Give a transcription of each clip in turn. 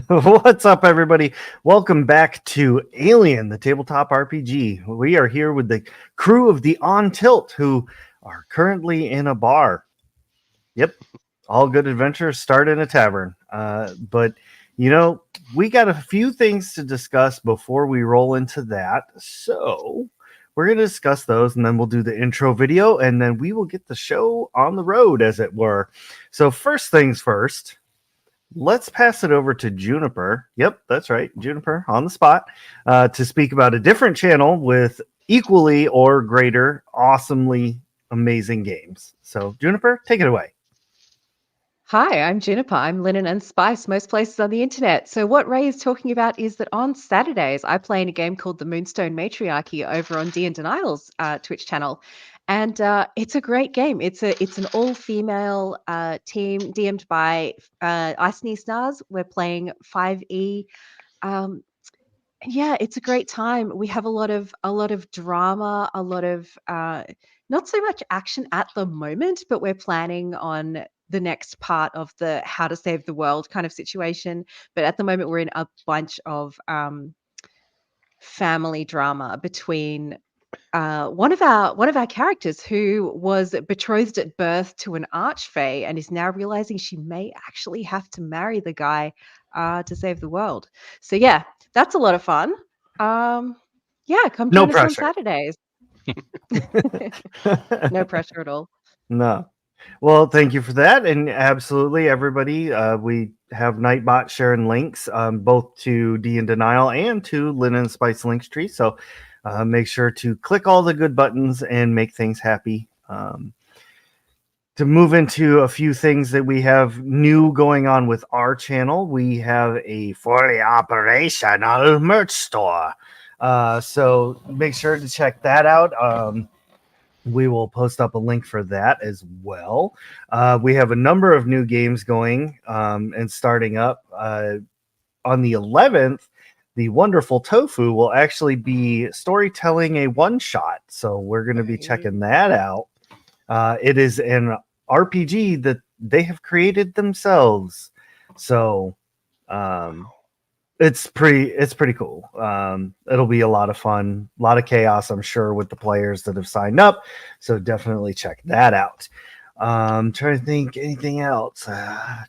What's up, everybody? Welcome back to Alien, the tabletop RPG. We are here with the crew of the On Tilt, who are currently in a bar. Yep, all good adventures start in a tavern. But, we got a few things to discuss before we roll into that. So we're going to discuss those, and then we'll do the intro video, and then we will get the show on the road, as it were. So first things first. Let's pass it over to Juniper. Yep, that's right. Juniper on the spot to speak about a different channel with equally or greater awesomely amazing games. So, Juniper, take it away. Hi, I'm Juniper. I'm Linen and Spice, most places on the internet. So, what Ray is talking about is that on Saturdays, I play in a game called the Moonstone Matriarchy over on D and Denial's Twitch channel. And it's a great game. It's an all-female team DM'd by Ice Stars. We're playing 5e. Um, yeah, it's a great time. We have a lot of drama, a lot of not so much action at the moment, but we're planning on the next part of the how to save the world kind of situation. But at the moment, we're in a bunch of family drama between one of our characters who was betrothed at birth to an archfey and is now realizing she may actually have to marry the guy to save the world. So yeah, that's a lot of fun. Yeah, come No join us on pressure. Saturdays. No pressure at all. No. Well, thank you for that. And absolutely, everybody, we have Nightbot sharing links both to D and Denial and to Linen and Spice Linktree. So make sure to click all the good buttons and make things happy. To move into a few things that we have new going on with our channel, we have a fully operational merch store. So make sure to check that out. We will post up a link for that as well. We have a number of new games going and starting up. On the 11th, the Wonderful Tofu will actually be storytelling a one-shot. So we're going to be checking that out. It is an RPG that they have created themselves. So it's pretty cool. It'll be a lot of fun, a lot of chaos, I'm sure, with the players that have signed up. So definitely check that out. Trying to think anything else. I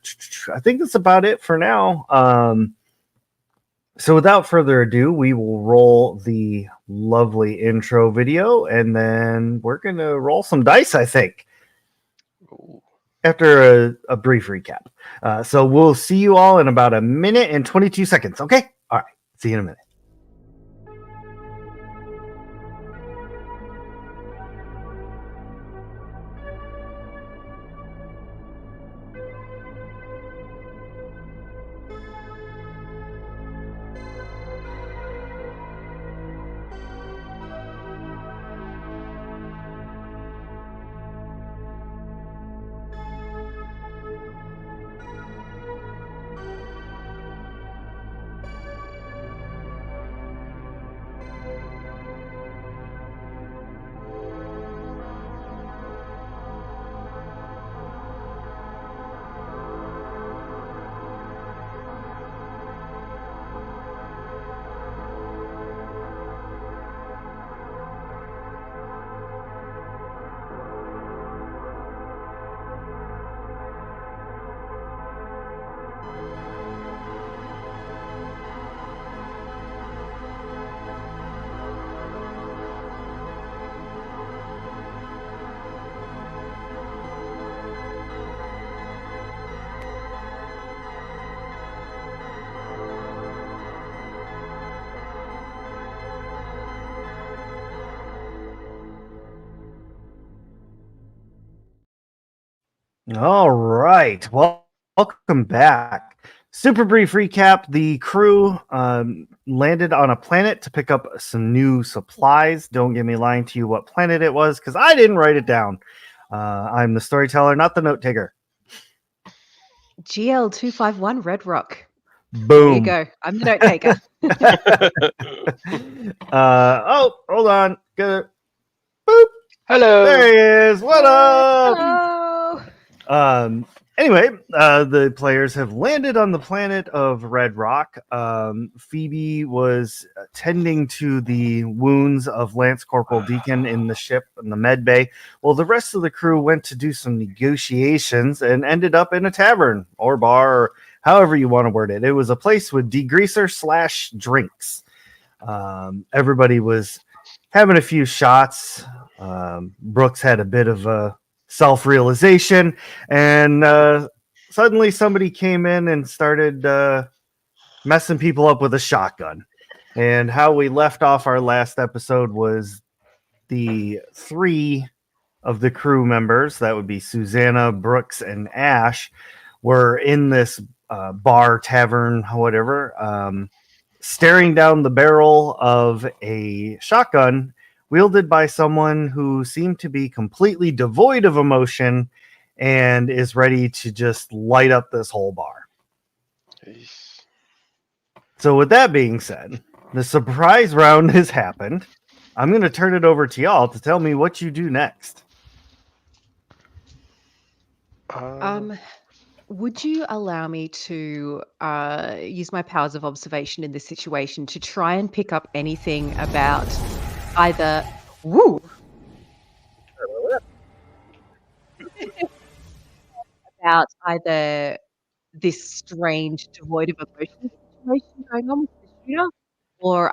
think that's about it for now. So without further ado, we will roll the lovely intro video, and then we're going to roll some dice, I think, after a brief recap. So we'll see you all in about a minute and 22 seconds. Okay? All right. See you in a minute. All right. Well, welcome back. Super brief recap. The crew landed on a planet to pick up some new supplies. Don't get me lying to you what planet it was, because I didn't write it down. I'm the storyteller, not the note taker. GL251 Red Rock. Boom. There you go. I'm the note taker. Hold on. Good. Boop. Hello. There he is. What up? Hello. Anyway, the players have landed on the planet of Red Rock. Phoebe was tending to the wounds of Lance Corporal Deacon in the ship in the med bay. Well, the rest of the crew went to do some negotiations and ended up in a tavern or bar, or however you want to word it. It was a place with degreaser / drinks. Everybody was having a few shots. Brooks had a bit of a self-realization, and suddenly somebody came in and started messing people up with a shotgun. And how we left off our last episode was the 3 of the crew members, that would be Susanna, Brooks, and Ash, were in this bar, tavern, whatever, staring down the barrel of a shotgun wielded by someone who seemed to be completely devoid of emotion and is ready to just light up this whole bar. Jeez. So with that being said, the surprise round has happened. I'm going to turn it over to y'all to tell me what you do next. Would you allow me to use my powers of observation in this situation to try and pick up anything about either about either this strange devoid of emotion situation going on with the shooter, or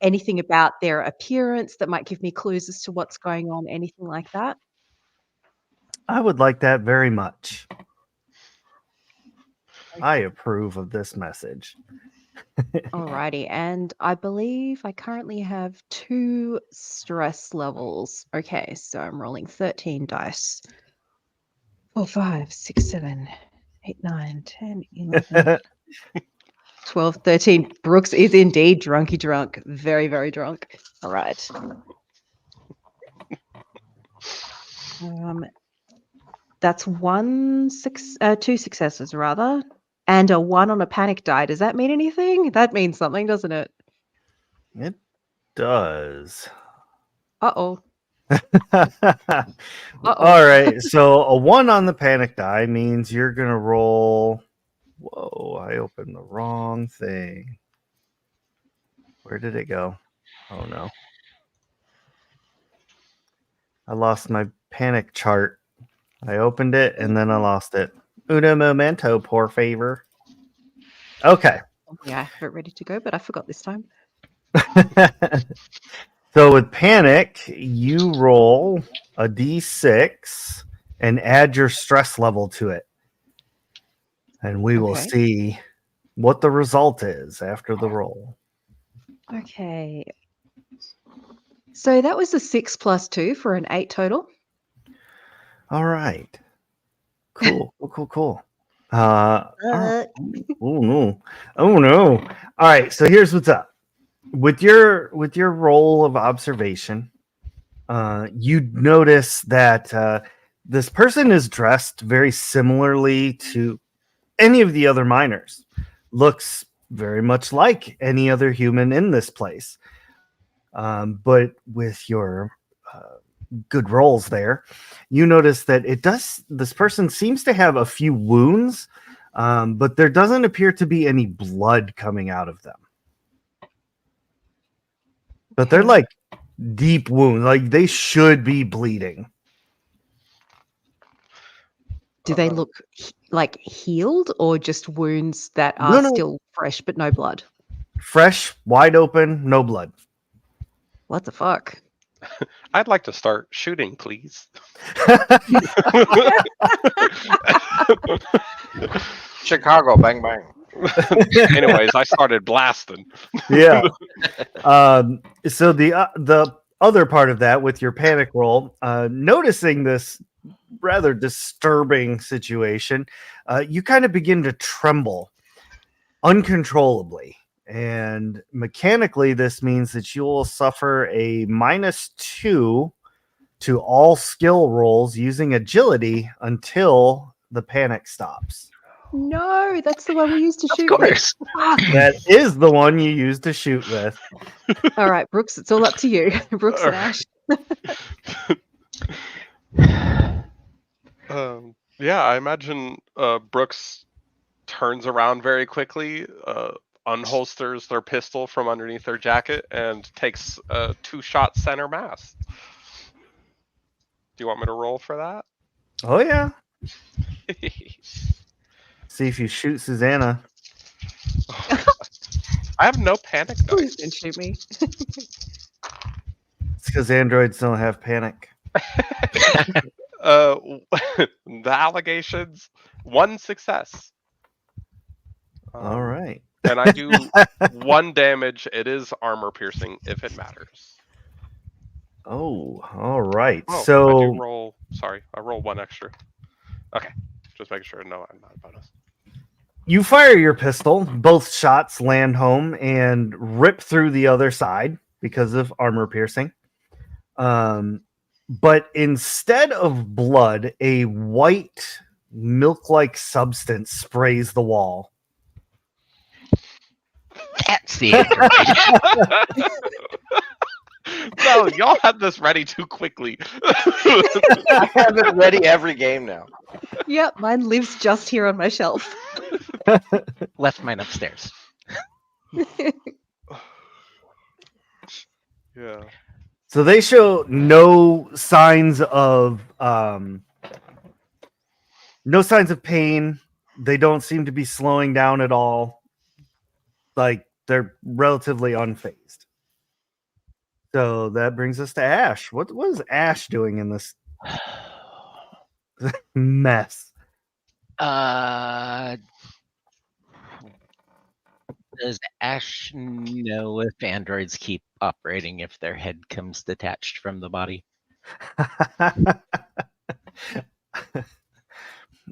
anything about their appearance that might give me clues as to what's going on, anything like that? I would like that very much. I approve of this message. Alrighty, and I believe I currently have 2 stress levels. Okay, so I'm rolling 13 dice. 4, 5, 6, 7, 8, 9, 10, 11, 12, 13. Brooks is indeed drunky drunk. Very, very drunk. All right. That's 2 successes, rather, and a 1 on a panic die. Does that mean anything? That means something, doesn't it? It does. Uh-oh. All right, so a 1 on the panic die means you're going to roll... Whoa, I opened the wrong thing. Where did it go? Oh, no. I lost my panic chart. I opened it, and then I lost it. Uno momento, por favor. Okay. Yeah, I have it ready to go, but I forgot this time. So with panic, you roll a d6 and add your stress level to it. And we will see what the result is after the roll. Okay. So that was a 6 plus 2 for an 8 total. All right. Cool. Oh, no. Oh, no. All right. So here's what's up. With your roll of observation, you notice that this person is dressed very similarly to any of the other miners. Looks very much like any other human in this place. But with your good rolls there, you notice that this person seems to have a few wounds, but there doesn't appear to be any blood coming out of them. But they're like deep wounds, like they should be bleeding. Do they look like healed, or just wounds that are still fresh but no blood? Fresh, wide open, no blood. What the fuck? I'd like to start shooting, please. Chicago, bang bang. Anyways, I started blasting. Yeah. So the other part of that with your panic roll, noticing this rather disturbing situation, you kind of begin to tremble uncontrollably. And mechanically, this means that you will suffer a -2 to all skill rolls using agility until the panic stops. No, that's the one we used to shoot Of with. course. That is the one you use to shoot with. All right, Brooks, it's all up to you. Brooks and Ash. Yeah, I imagine Brooks turns around very quickly, unholsters their pistol from underneath their jacket, and takes a 2-shot center mass. Do you want me to roll for that? Oh yeah. See if you shoot Susanna. I have no panic Please dice. don't shoot me. It's because androids don't have panic. The allegations, 1 success. All right. And I do 1 damage. It is armor piercing if it matters. Oh, all right. Oh, I do So roll. Sorry, I roll 1 extra. Okay, just making sure. No, I'm not a bonus. you fire your pistol. Both shots land home and rip through the other side because of armor piercing. But instead of blood, a white milk-like substance sprays the wall. That's the android. No, y'all had this ready too quickly. I have it ready every game now. Yep, mine lives just here on my shelf. Left mine upstairs. Yeah. So they show no signs of pain. They don't seem to be slowing down at all. Like they're relatively unfazed. So that brings us to Ash. What is Ash doing in this mess? Does Ash know if androids keep operating if their head comes detached from the body?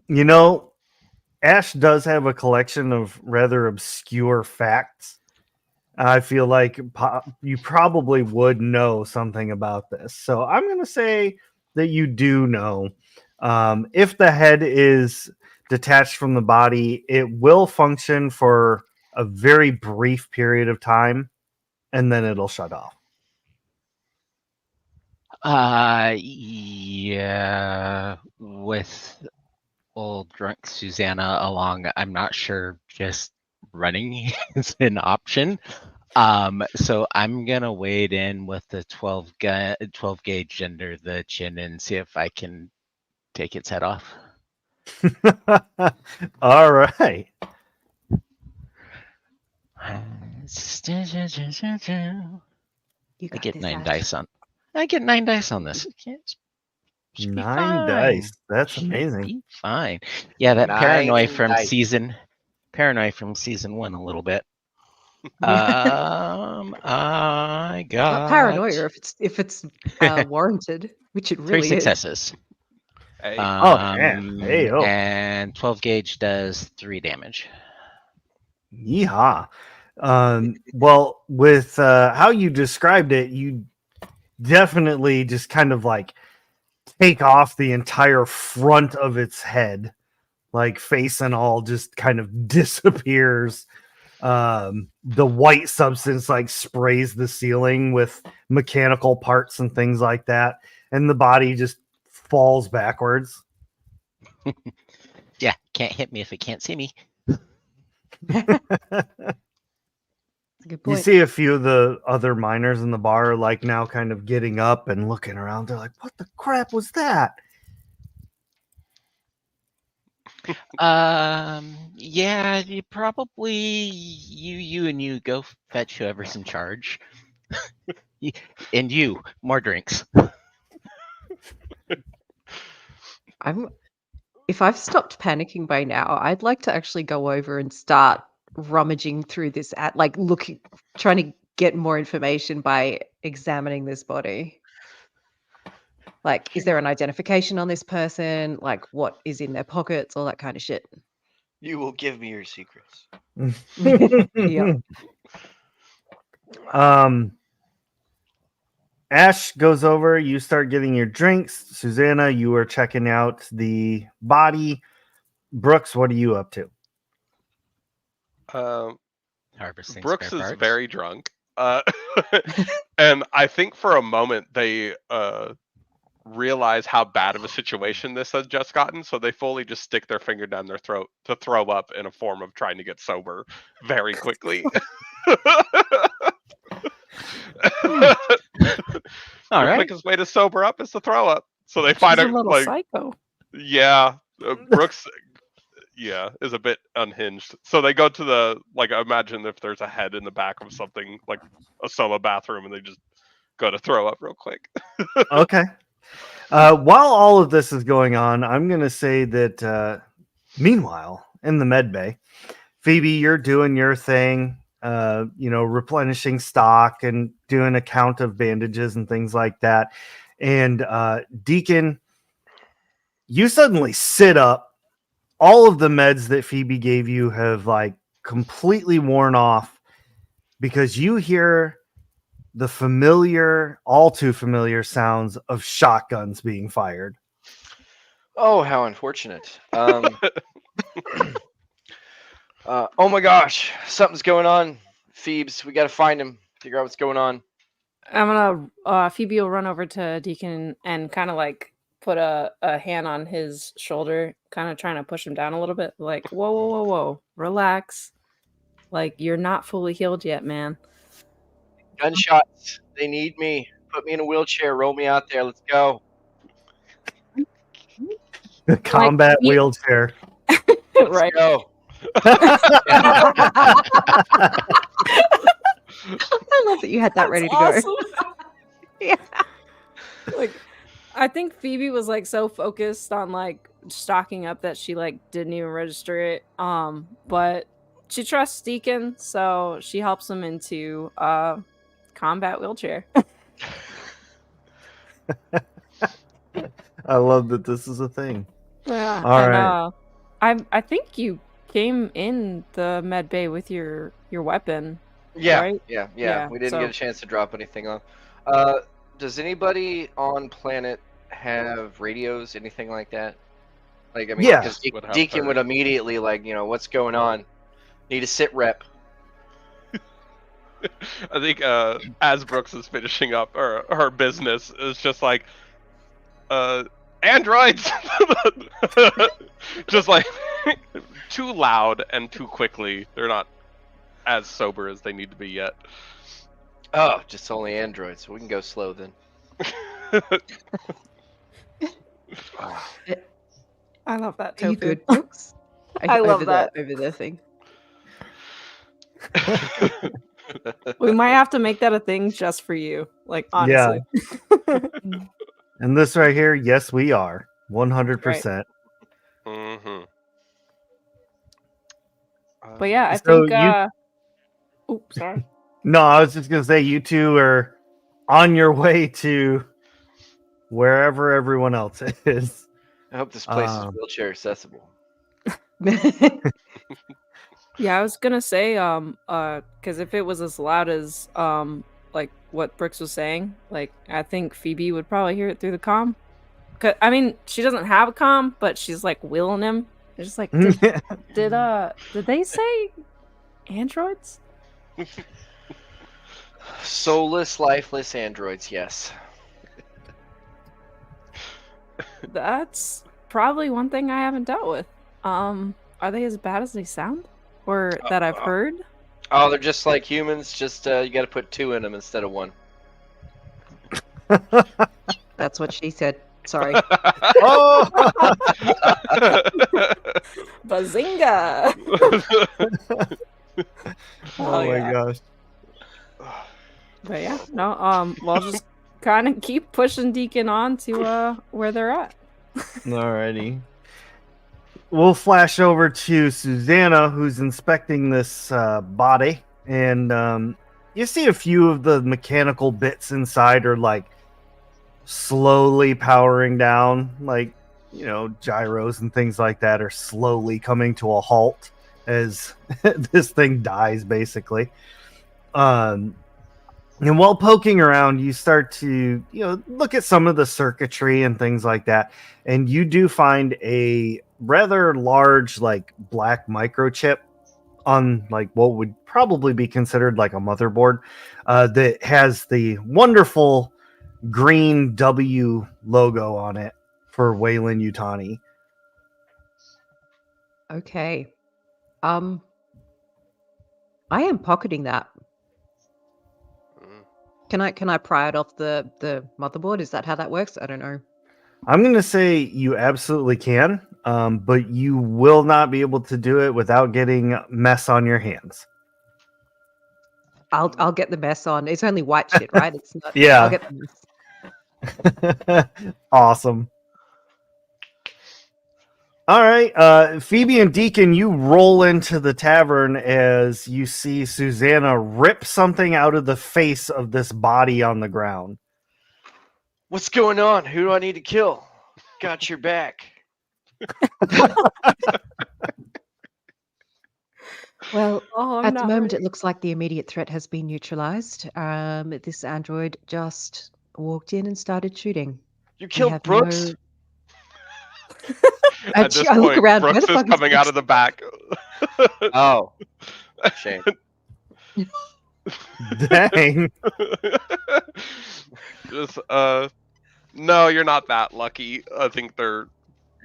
You know, Ash does have a collection of rather obscure facts. I feel like you probably would know something about this. So I'm going to say that you do know. If the head is detached from the body, it will function for a very brief period of time, and then it'll shut off. Yeah, with old drunk Susanna along, I'm not sure just running is an option. So I'm gonna wade in with the 12 gauge under the chin and see if I can take its head off. All right. You I got get this, 9 Ash. dice on. I get 9 dice on this. Should be 9 fine. dice. That's Should amazing. be fine. Yeah, that 9 paranoid from season 1 a little bit. I got Not paranoia if it's warranted, which it 3 really is. successes. Hey. Oh, man. Hey, oh. And 12 gauge does 3 damage. Yeehaw. Well, with how you described it, you definitely just kind of like take off the entire front of its head, like face and all just kind of disappears. The white substance like sprays the ceiling with mechanical parts and things like that, and the body just falls backwards. Yeah, can't hit me if it can't see me. Good You point. see a few of the other miners in the bar like now kind of getting up and looking around. They're like, what the crap was that? Yeah, you probably you go fetch whoever's in charge. And you, more drinks. If I've stopped panicking by now, I'd like to actually go over and start rummaging through this trying to get more information by examining this body. Like, is there an identification on this person? Like, what is in their pockets? All that kind of shit. You will give me your secrets. Yeah. Ash goes over. You start getting your drinks. Susanna, you are checking out the body. Brooks, what are you up to? Harvesting Brooks spare is parts. very drunk. And I think for a moment they realize how bad of a situation this has just gotten, so they fully just stick their finger down their throat to throw up in a form of trying to get sober very quickly. All The right. quickest way to sober up is to throw up. So they She's find a it little like, psycho. yeah, Brooks, yeah, is a bit unhinged. So they go to the, like, imagine if there's a head in the back of something like a solo bathroom, and they just go to throw up real quick. Okay. While all of this is going on, I'm going to say that meanwhile, in the med bay, Phoebe, you're doing your thing, replenishing stock and doing a count of bandages and things like that. And Deacon, you suddenly sit up. All of the meds that Phoebe gave you have like completely worn off because you hear the familiar, all too familiar sounds of shotguns being fired. Oh, how unfortunate. Oh my gosh, something's going on. Phoebes, we got to find him. Figure out what's going on. I'm gonna Phoebe will run over to Deacon and kind of like put a hand on his shoulder, kind of trying to push him down a little bit. Like, whoa, relax. Like, you're not fully healed yet, man. Gunshots. They need me. Put me in a wheelchair. Roll me out there. Let's go. The combat you- wheelchair. Let's Right. go. I love that you had that ready to That's go. awesome. Yeah. Like, I think Phoebe was like so focused on like stocking up that she like didn't even register it. But she trusts Deacon, so she helps him into combat wheelchair. I love that this is a thing. Yeah. All and, right. I think you came in the med bay with your weapon. Yeah, Right? yeah. Yeah, We didn't so- get a chance to drop anything off. Does anybody on planet have radios, anything like that? Like, I mean, Yeah. because Would have Deacon her. would immediately, like, what's going on? Need a sit rep. I think as Brooks is finishing up her business, it's just like, androids, just like too loud and too quickly. They're not as sober as they need to be yet. Oh, just only androids. We can go slow then. I love that. Are you Tofu. good, Brooks? I love over that. over the thing. We might have to make that a thing just for you. Like, honestly. And this right here, yes, we are 100%. Mm-hmm. But yeah, I So think oops, sorry. No, I was just gonna say you two are on your way to wherever everyone else is. I hope this place is Um, wheelchair accessible. Yeah, I was gonna say, because if it was as loud as like what Brooks was saying, like I think Phoebe would probably hear it through the comm. I mean, she doesn't have a comm, but she's like wheeling him. It's just like, did they say androids? Soulless, lifeless androids, yes. That's probably one thing I haven't dealt with. Are they as bad as they sound, or that I've heard? Oh, they're just like humans, just you gotta put 2 in them instead of 1. That's what she said. Sorry. Oh, Bazinga! oh my yeah. gosh. But yeah, no, well, I'll just kind of keep pushing Deacon on to where they're at. Alrighty. We'll flash over to Susanna, who's inspecting this body, and you see a few of the mechanical bits inside are like slowly powering down, like gyros and things like that are slowly coming to a halt as this thing dies, basically. And while poking around, you start to, look at some of the circuitry and things like that. And you do find a rather large, like, black microchip on, like, what would probably be considered like a motherboard that has the wonderful green W logo on it for Wayland Utani. Okay. I am pocketing that. Mm. Can I pry it off the motherboard? Is that how that works? I don't know. I'm going to say you absolutely can, but you will not be able to do it without getting mess on your hands. I'll get the mess on. It's only white shit, right? It's not. Yeah. I'll get the mess. Awesome. All right, Phoebe and Deacon, you roll into the tavern as you see Susanna rip something out of the face of this body on the ground. What's going on? Who do I need to kill? Got your back. Well, Oh, I'm at the not moment, it ready. looks like the immediate threat has been neutralized. This android just walked in and started shooting. You We killed have Brooks? no. At this I look point, around. Where Brooks the is fuck coming out Brooks? of the back. Oh, shame. Dang. Just no, you're not that lucky. I think they're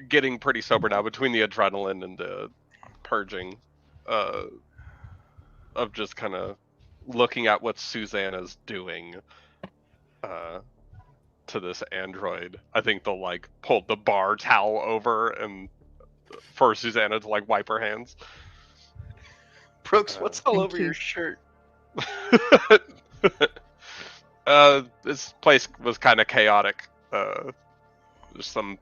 getting pretty sober now between the adrenaline and the purging of just kind of looking at what Susanna's doing to this android. I think they'll like pull the bar towel over and for Susanna to like wipe her hands. Brooks, what's all Thank over you. your shirt? This place was kind of chaotic. Just some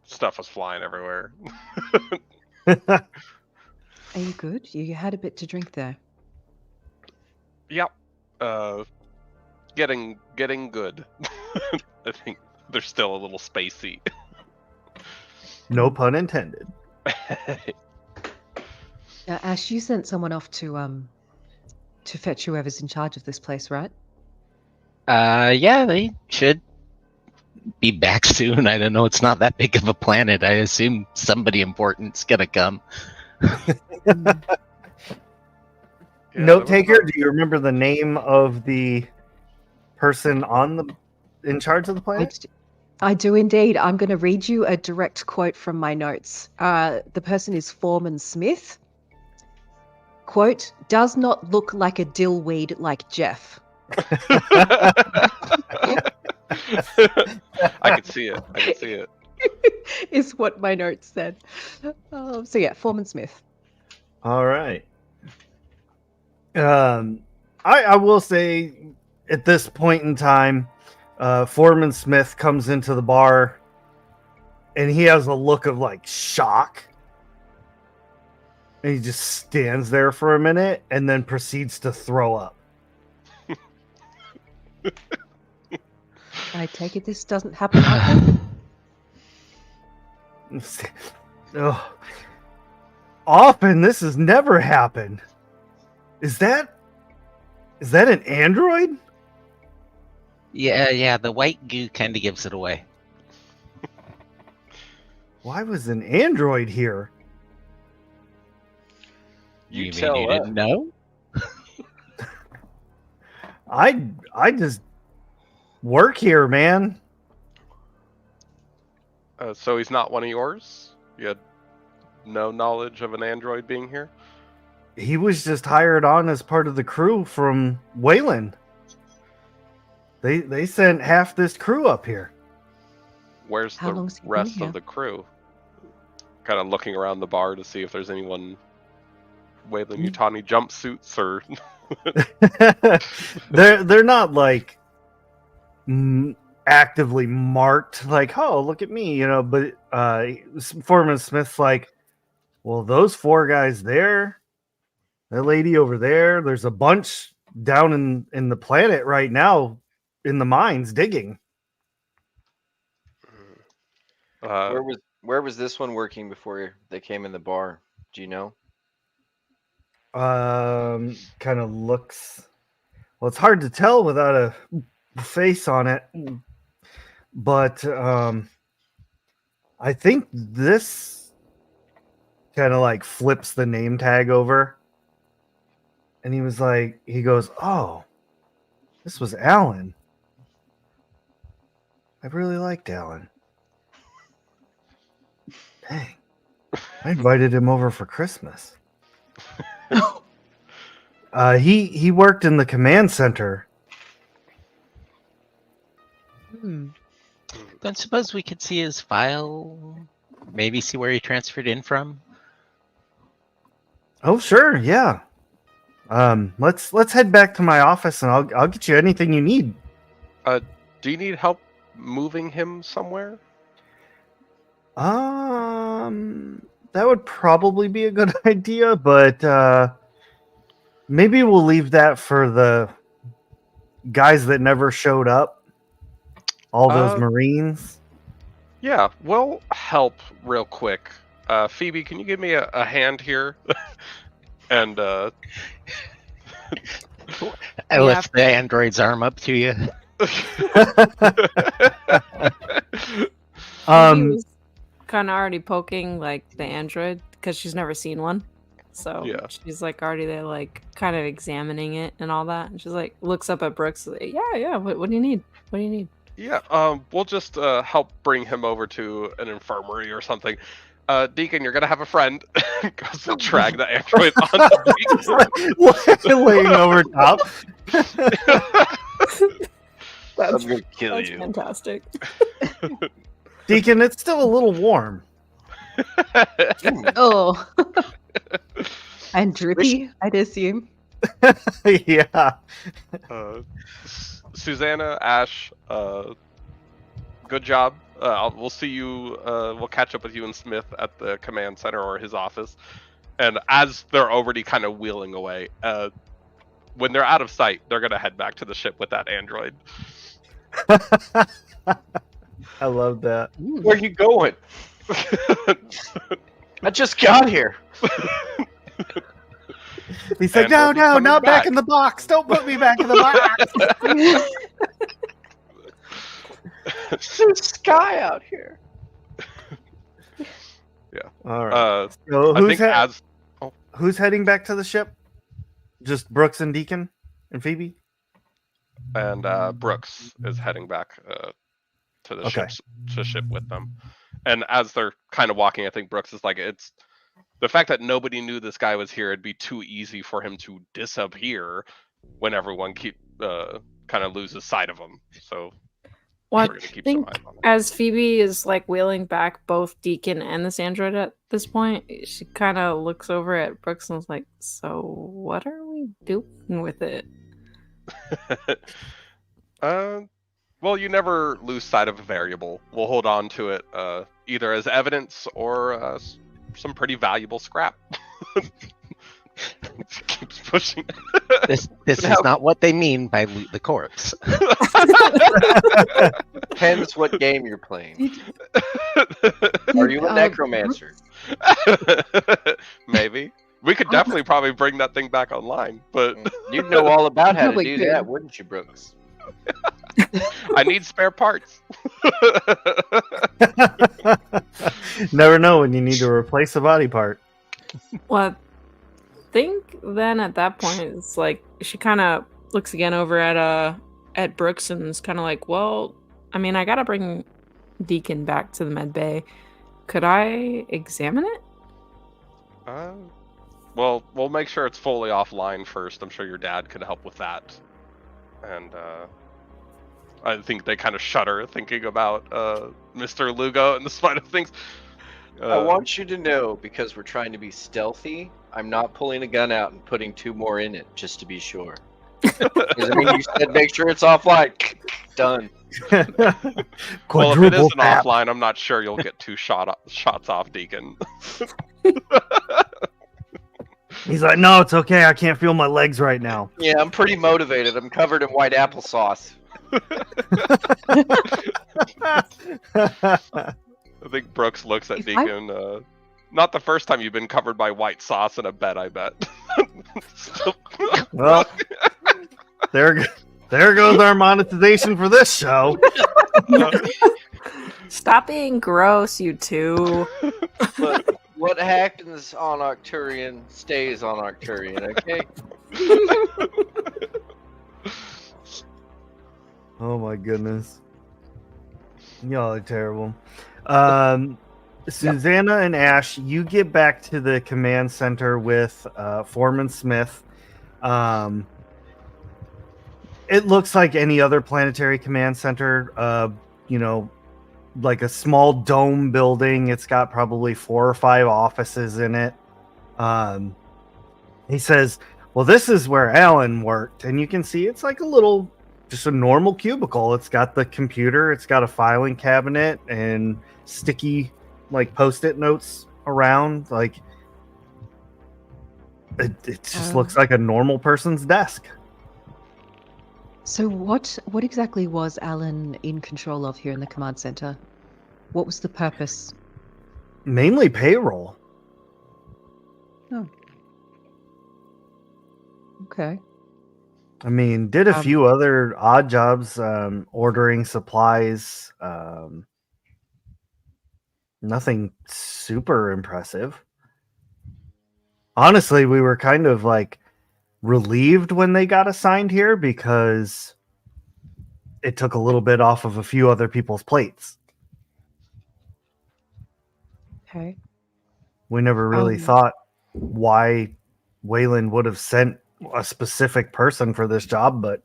stuff was flying everywhere. Are you good? You had a bit to drink there. Yep. Getting good. I think they're still a little spacey. No pun intended. Ash, you sent someone off to fetch whoever's in charge of this place, right? Yeah, they should be back soon. I don't know. It's not that big of a planet. I assume somebody important's gonna come. Yeah, Note there was taker, do you remember the name of the person in charge of the planet? I do indeed. I'm going to read you a direct quote from my notes. The person is Foreman Smith. Quote, does not look like a dillweed like Jeff. I could see it. I could see it. Is what my notes said. So yeah, Foreman Smith. All right. I will say at this point in time, Foreman Smith comes into the bar and he has a look of like shock. And he just stands there for a minute and then proceeds to throw up. I take it this doesn't happen often? Oh, often this has never happened. Is that an android? Yeah, the white goo kind of gives it away. Why was an android here? You mean tell you us. didn't know? I just work here, man. So he's not one of yours? You had no knowledge of an android being here? He was just hired on as part of the crew from Wayland. They sent half this crew up here. Where's How the long's he been rest here? of the crew? Kind of looking around the bar to see if there's anyone Wayland Utani jumpsuits or they're not like actively marked like, oh, look at me, but Foreman Smith's like, well, those four guys there, that lady over there's a bunch down in the planet right now in the mines digging. Where was this one working before they came in the bar? Do you know? Kind of looks, well, it's hard to tell without a face on it, but I think this kind of like flips the name tag over, and he goes, oh, this was Alan. I really liked Alan. Dang. I invited him over for Christmas. He worked in the command center. Don't suppose we could see his file? Maybe see where he transferred in from? Oh, sure, yeah. Let's head back to my office and I'll get you anything you need. Do you need help moving him somewhere? That would probably be a good idea, but maybe we'll leave that for the guys that never showed up. All those Marines. Yeah, we'll help real quick. Phoebe, can you give me a hand here? And I lift the android's arm up to you. He was kind of already poking like the android because she's never seen one, so Yeah. she's like already there, like kind of examining it and all that. And she's like looks up at Brooks. Like, yeah. What do you need? What do you need? yeah, we'll just help bring him over to an infirmary or something. Deacon, you're gonna have a friend. Goes to drag the android on Deacon. Laying over top. I'm gonna kill That's you. fantastic. Deacon, it's still a little warm. Oh. And drippy, I'd assume. Yeah. Susanna, Ash, good job. We'll see you. We'll catch up with you and Smith at the command center or his office. And as they're already kind of wheeling away, when they're out of sight, they're gonna head back to the ship with that android. I love that. Where are you going? I just got here. He's like, And we'll be no, coming not back back." in the box. Don't put me back in the box. There's sky out here. All right. So I think who's heading back to the ship? Just Brooks and Deacon and Phoebe? and Brooks is heading back to the Okay. ship with them. And as they're kind of walking, I think Brooks is like, it's the fact that nobody knew this guy was here. It'd be too easy for him to disappear when everyone kind of loses sight of him. So Well, we're gonna I keep think some eyes on him. as Phoebe is like wheeling back both Deacon and this android at this point, she kind of looks over at Brooks and is like, "So what are we doing with it?" Well, you never lose sight of a variable. We'll hold on to it either as evidence or some pretty valuable scrap. Keeps pushing. This is not what they mean by loot the corpse. Depends what game you're playing. Are you a necromancer? Maybe. We could definitely probably bring that thing back online, but You'd know all about how to Probably do could. that, wouldn't you, Brooks? I need spare parts. Never know when you need to replace a body part. Well, I think then at that point it's like she kind of looks again over at Brooks and is kind of like, "Well, I mean, I gotta bring Deacon back to the med bay. Could I examine it?" Well, we'll make sure it's fully offline first. I'm sure your dad could help with that. And I think they kind of shudder thinking about Mr. Lugo and the spider things. I want you to know, because we're trying to be stealthy, I'm not pulling a gun out and putting 2 more in it, just to be sure. 'Cause, I mean, you said make sure it's offline. Done. Well, if it Quadruple isn't tap. offline, I'm not sure you'll get 2 shots off Deacon. He's like, no, it's okay. I can't feel my legs right now. Yeah, I'm pretty motivated. I'm covered in white applesauce. I think Brooks looks at If I- Deacon. Not the first time you've been covered by white sauce in a bed, I bet. Well, there goes our monetization for this show. Stop being gross, you two. Look, what happens on Arcturian stays on Arcturian, okay? Oh my goodness. Y'all are terrible. Susanna and Ash, you get back to the command center with Foreman Smith. It looks like any other planetary command center. Like a small dome building. It's got probably 4 or 5 offices in it. He says, well, this is where Alan worked. And you can see it's like just a normal cubicle. It's got the computer. It's got a filing cabinet and sticky, like, Post-it notes around. Like, it just looks like a normal person's desk. So what exactly was Alan in control of here in the command center? What was the purpose? Mainly payroll. Oh. Okay. I mean, did a few other odd jobs, ordering supplies. Nothing super impressive. Honestly, we were kind of like relieved when they got assigned here because it took a little bit off of a few other people's plates. Okay. We never really thought why Wayland would have sent a specific person for this job, but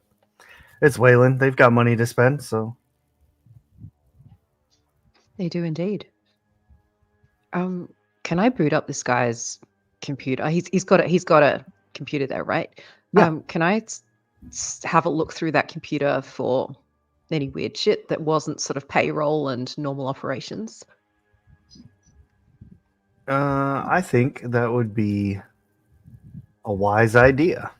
it's Wayland. They've got money to spend, so. They do indeed. Can I boot up this guy's computer? He's got a computer there, right? Yeah. Can I have a look through that computer for any weird shit that wasn't sort of payroll and normal operations? I think that would be a wise idea.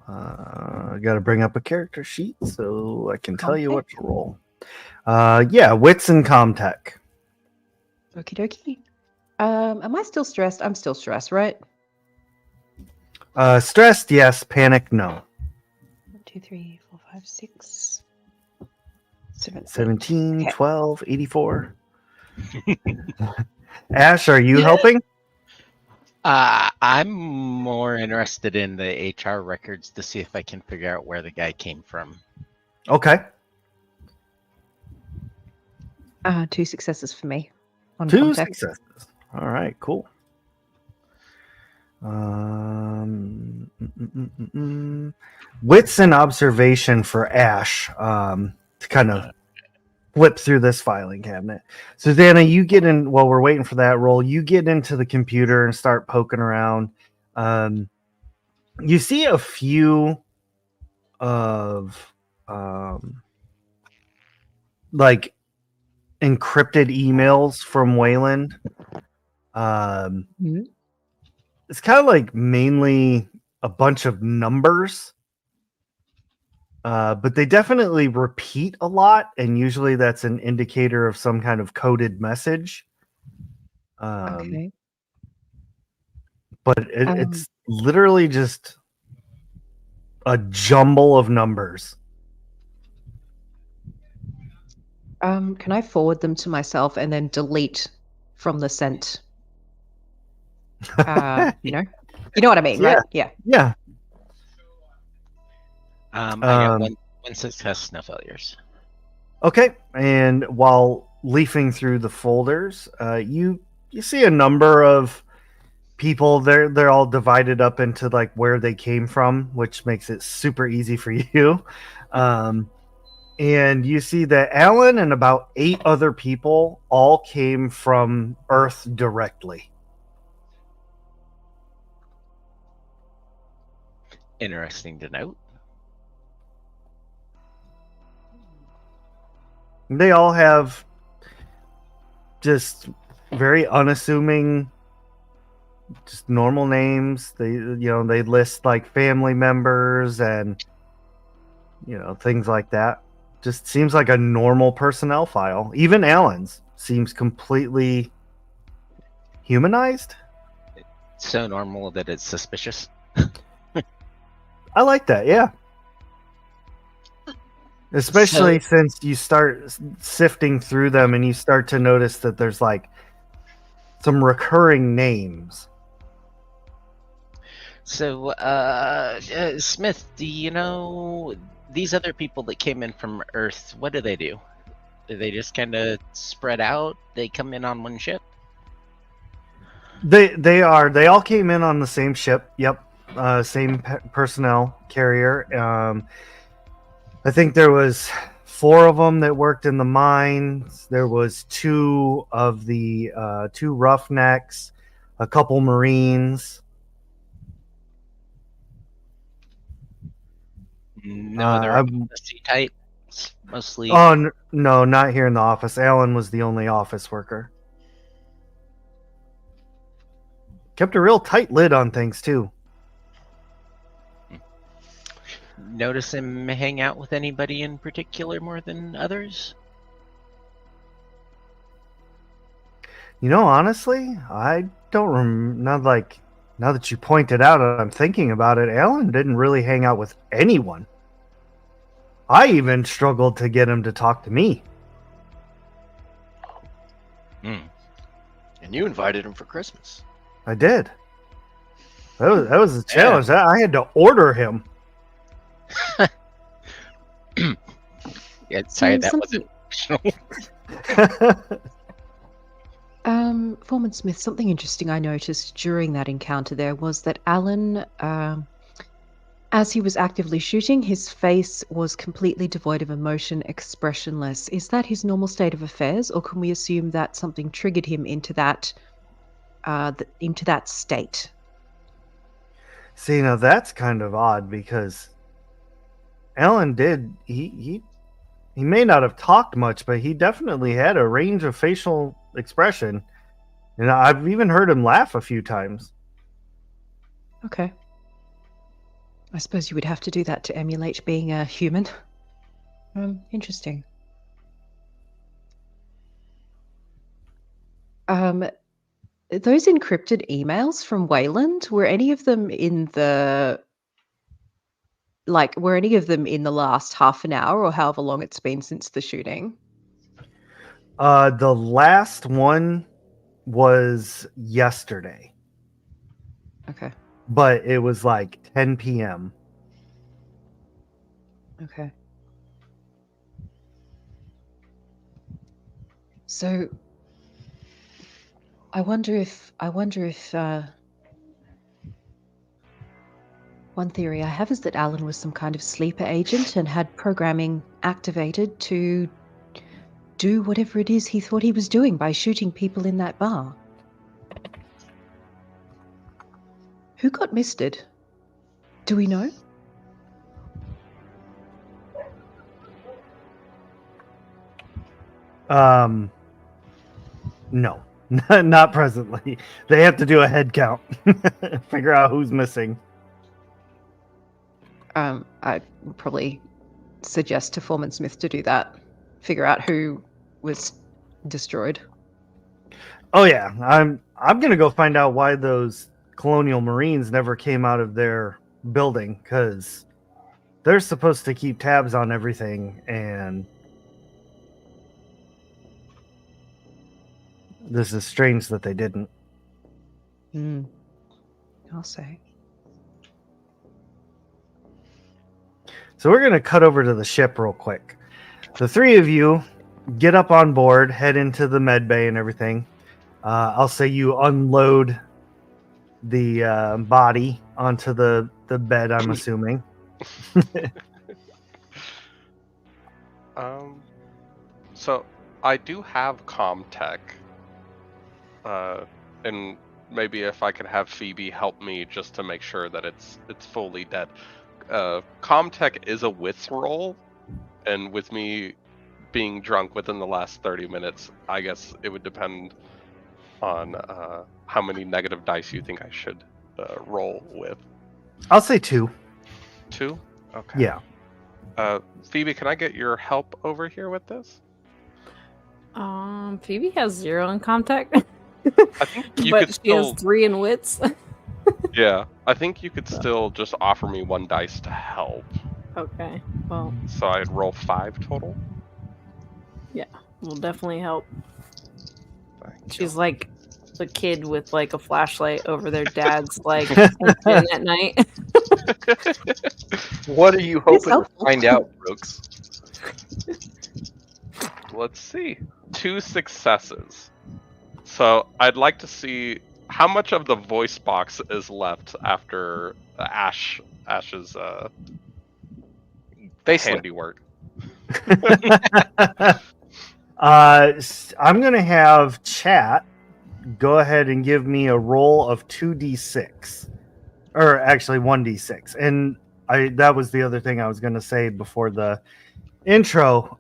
I got to bring up a character sheet so I can tell you what to roll. Yeah, wits and comtech. Okie dokie. Am I still stressed? I'm still stressed, right? Stressed, yes. Panic, no. 1, 2, 3, 4, 5, 6, 7, 17, Okay. 12, 84. Ash, are you helping? I'm more interested in the HR records to see if I can figure out where the guy came from. Okay. 2 successes for me. On 2 comtech. successes. All right, cool. Wits and observation for Ash, to kind of flip through this filing cabinet. Susanna, you get in while we're waiting for that roll. You get into the computer and start poking around. You see a few of like encrypted emails from Wayland. It's kind of like mainly a bunch of numbers. But they definitely repeat a lot, and usually that's an indicator of some kind of coded message. Okay. But it's literally just a jumble of numbers. Can I forward them to myself and then delete from the sent? You know what I mean, Yeah. right? Yeah. Yeah. I got one success, no failures. Okay, and while leafing through the folders, you see a number of people. They're all divided up into like where they came from, which makes it super easy for you. And you see that Alan and about 8 other people all came from Earth directly. Interesting to note. They all have just very unassuming, just normal names. They list like family members and things like that. Just seems like a normal personnel file. Even Alan's seems completely humanized. So normal that it's suspicious. I like that, yeah. Especially since you start sifting through them and you start to notice that there's like some recurring names. So, Smith, do you know these other people that came in from Earth? What do they do? Do they just kind of spread out? They come in on one ship? They all came in on the same ship. Yep, same personnel carrier. I think there was 4 of them that worked in the mines. There was 2 of the 2 roughnecks, a couple Marines. No, they're the sea types mostly. Oh no, not here in the office. Alan was the only office worker. Kept a real tight lid on things too. Notice him hang out with anybody in particular more than others? You know, honestly, I don't remember. Now that you pointed out, I'm thinking about it. Alan didn't really hang out with anyone. I even struggled to get him to talk to me. And you invited him for Christmas. I did. That was a challenge. I had to order him. Yeah, sorry, that wasn't Foreman Smith, something interesting I noticed during that encounter there was that Alan, as he was actively shooting, his face was completely devoid of emotion, expressionless. Is that his normal state of affairs, or can we assume that something triggered him into that state? See, now that's kind of odd because Alan did. He may not have talked much, but he definitely had a range of facial expression, and I've even heard him laugh a few times. Okay. I suppose you would have to do that to emulate being a human. Interesting. Those encrypted emails from Wayland, were any of them in the last half an hour or however long it's been since the shooting? The last one was yesterday. Okay. But it was like 10 p.m. Okay. So I wonder if one theory I have is that Alan was some kind of sleeper agent and had programming activated to do whatever it is he thought he was doing by shooting people in that bar. Who got misted? Do we know? No, not presently. They have to do a head count, figure out who's missing. I'd probably suggest to Foreman Smith to do that. Figure out who was destroyed. Oh yeah, I'm gonna go find out why those Colonial Marines never came out of their building, because they're supposed to keep tabs on everything, and this is strange that they didn't. I'll say. So we're going to cut over to the ship real quick. The 3 of you get up on board, head into the med bay and everything. I'll say you unload the body onto the bed, I'm assuming. So I do have Comtech. And maybe if I could have Phoebe help me just to make sure that it's fully dead. Comtech is a wits roll, and with me being drunk within the last 30 minutes, I guess it would depend on how many negative dice you think I should roll with. I'll say 2. 2? Okay. Yeah. Phoebe, can I get your help over here with this? Phoebe has 0 in Comtech. I think you but could she still... has 3 in wits. Yeah, I think you could still just offer me 1 dice to help. Okay, well. So I'd roll 5 total? Yeah, will definitely help. Thank She's you. like the kid with like a flashlight over their dad's like attention at night. What are you hoping to find out, Brooks? let's see. 2 successes. So I'd like to see how much of the voice box is left after Ash's Facelift. handiwork. I'm gonna have chat go ahead and give me a roll of 2d6, or actually 1d6. And that was the other thing I was gonna say before the intro.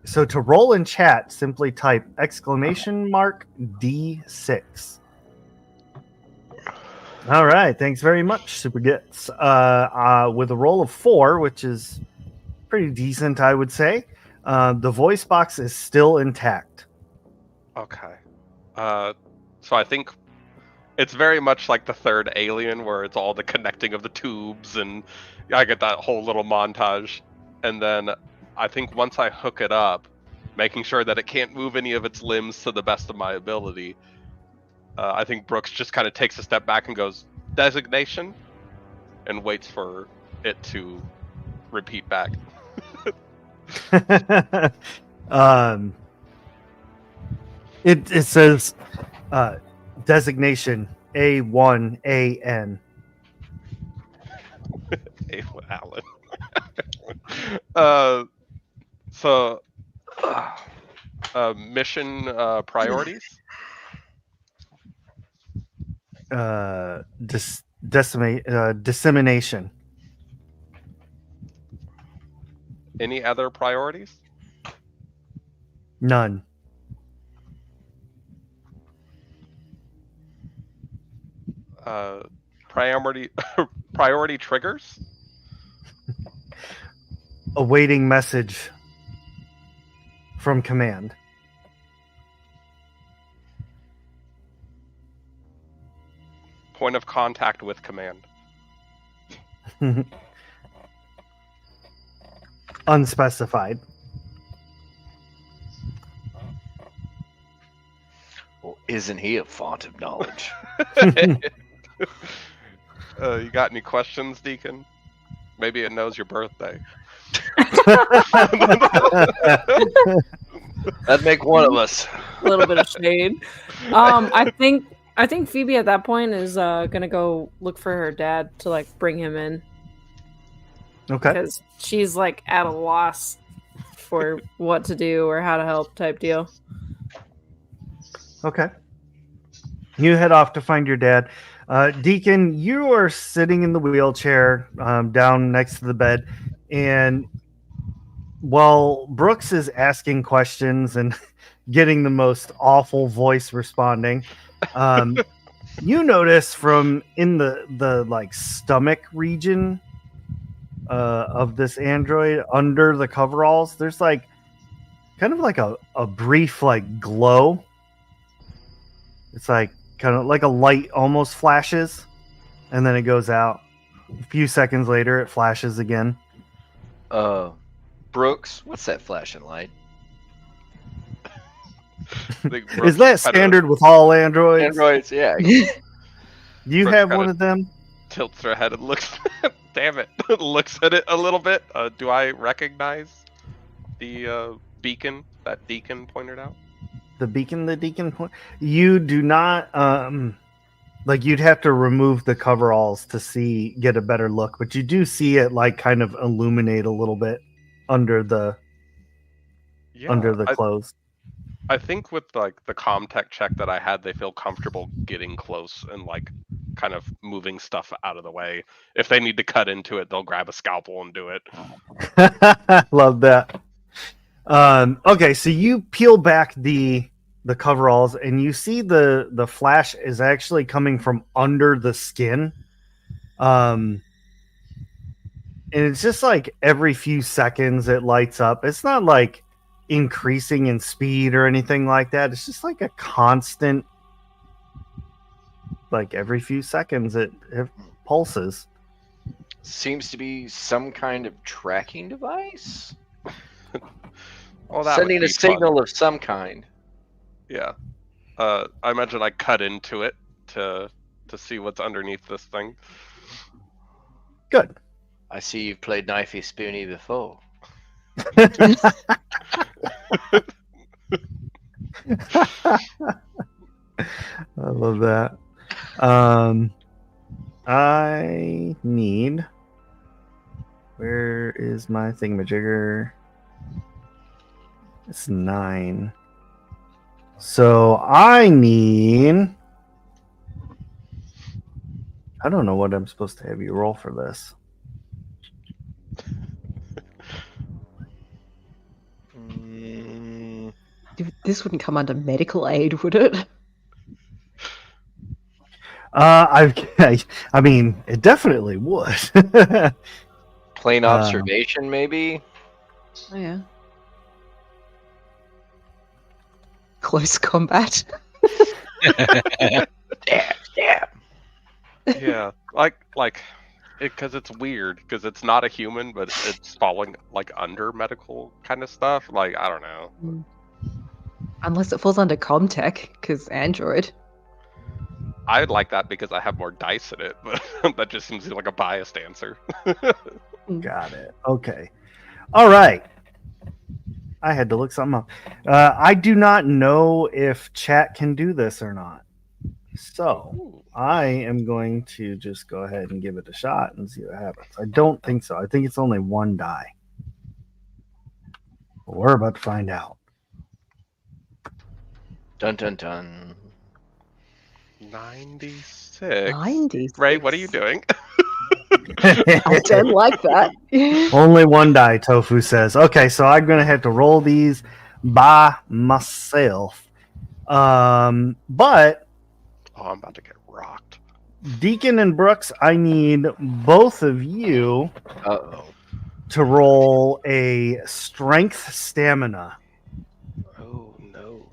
So to roll in chat, simply type !D6. All right, thanks very much, Super Gets. With a roll of 4, which is pretty decent, I would say. The voice box is still intact. Okay. So I think it's very much like the third Alien, where it's all the connecting of the tubes, and I get that whole little montage. And then I think once I hook it up, making sure that it can't move any of its limbs to the best of my ability, I think Brooks just kind of takes a step back and goes, "Designation," and waits for it to repeat back. It says designation A1AN. Alan. So mission priorities. Dissemination. Any other priorities? None. Priority triggers. Awaiting message from command. Point of contact with command. Unspecified. Well, isn't he a font of knowledge? You got any questions, Deacon? Maybe it knows your birthday. That'd make one of us. A little bit of shade. I think Phoebe at that point is gonna go look for her dad to like bring him in. Okay. Because she's like at a loss for what to do or how to help type deal. Okay. You head off to find your dad. Deacon, you are sitting in the wheelchair down next to the bed, and while Brooks is asking questions and getting the most awful voice responding, you notice from in the like stomach region of this android under the coveralls, there's like kind of like a brief like glow. It's like kind of like a light almost flashes, and then it goes out. A few seconds later, it flashes again. Brooks, what's that flashing light? Is that standard with all androids? Androids, yeah. You Brooks have kinda one of them? Tilts her head and looks. Damn it! Looks at it a little bit. Do I recognize the beacon that Deacon pointed out? The Deacon point. You do not. Like you'd have to remove the coveralls to get a better look, but you do see it like kind of illuminate a little bit under the clothes. I think with like the Comtech check that I had, they feel comfortable getting close and like kind of moving stuff out of the way. If they need to cut into it, they'll grab a scalpel and do it. Love that. Okay, so you peel back the coveralls and you see the flash is actually coming from under the skin. And it's just like every few seconds it lights up. It's not like increasing in speed or anything like that. It's just like a constant, like every few seconds it pulses. Seems to be some kind of tracking device. Well, that Sending would be a signal fun. of some kind. Yeah. I imagine I cut into it to see what's underneath this thing. Good. I see you've played Knifey Spoony before. I love that. I need. Where is my thingamajigger? It's 9. So I need. I don't know what I'm supposed to have you roll for this. This wouldn't come under medical aid, would it? I mean, it definitely would. Plain observation, maybe? Oh, yeah. Close combat. Damn. Yeah, like, because it's weird because it's not a human, but it's falling like under medical kind of stuff. Like I don't know. Unless it falls under Comtech, because Android. I like that because I have more dice in it, but that just seems like a biased answer. Got it. Okay. All right. I had to look something up. I do not know if chat can do this or not. So I am going to just go ahead and give it a shot and see what happens. I don't think so. I think it's only 1 die. But we're about to find out. Dun dun dun. 96. 96. Ray, what are you doing? I don't like that. Only 1 die, Tofu says. Okay, so I'm going to have to roll these by myself. But Oh, I'm about to get rocked. Deacon and Brooks, I need both of you Uh-oh. to roll a strength stamina. Oh no.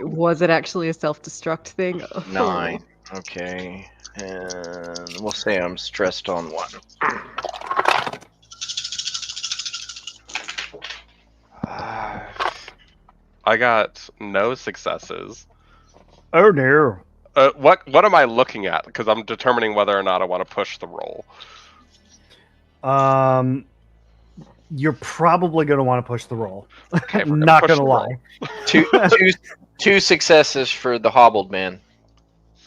Was it actually a self-destruct thing? 9. Okay. And we'll say I'm stressed on 1. I got no successes. Oh no. What am I looking at? Because I'm determining whether or not I want to push the roll. You're probably going to want to push the roll. Okay, we're Not push going to the lie. roll. Two successes for the hobbled man.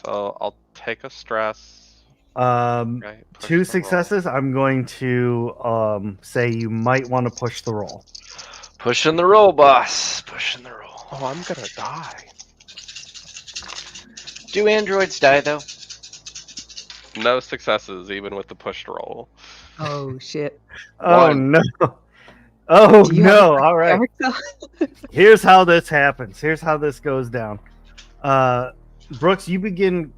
So I'll take a stress. Two Right, push the roll. successes. I'm going to say you might want to push the roll. Pushing the roll, boss. Pushing the roll. Oh, I'm gonna die. Do androids die, though? No successes, even with the pushed roll. Oh shit. Oh 1. no. Oh Do you have no. a All right. character? Here's how this happens. Here's how this goes down. Brooks, you begin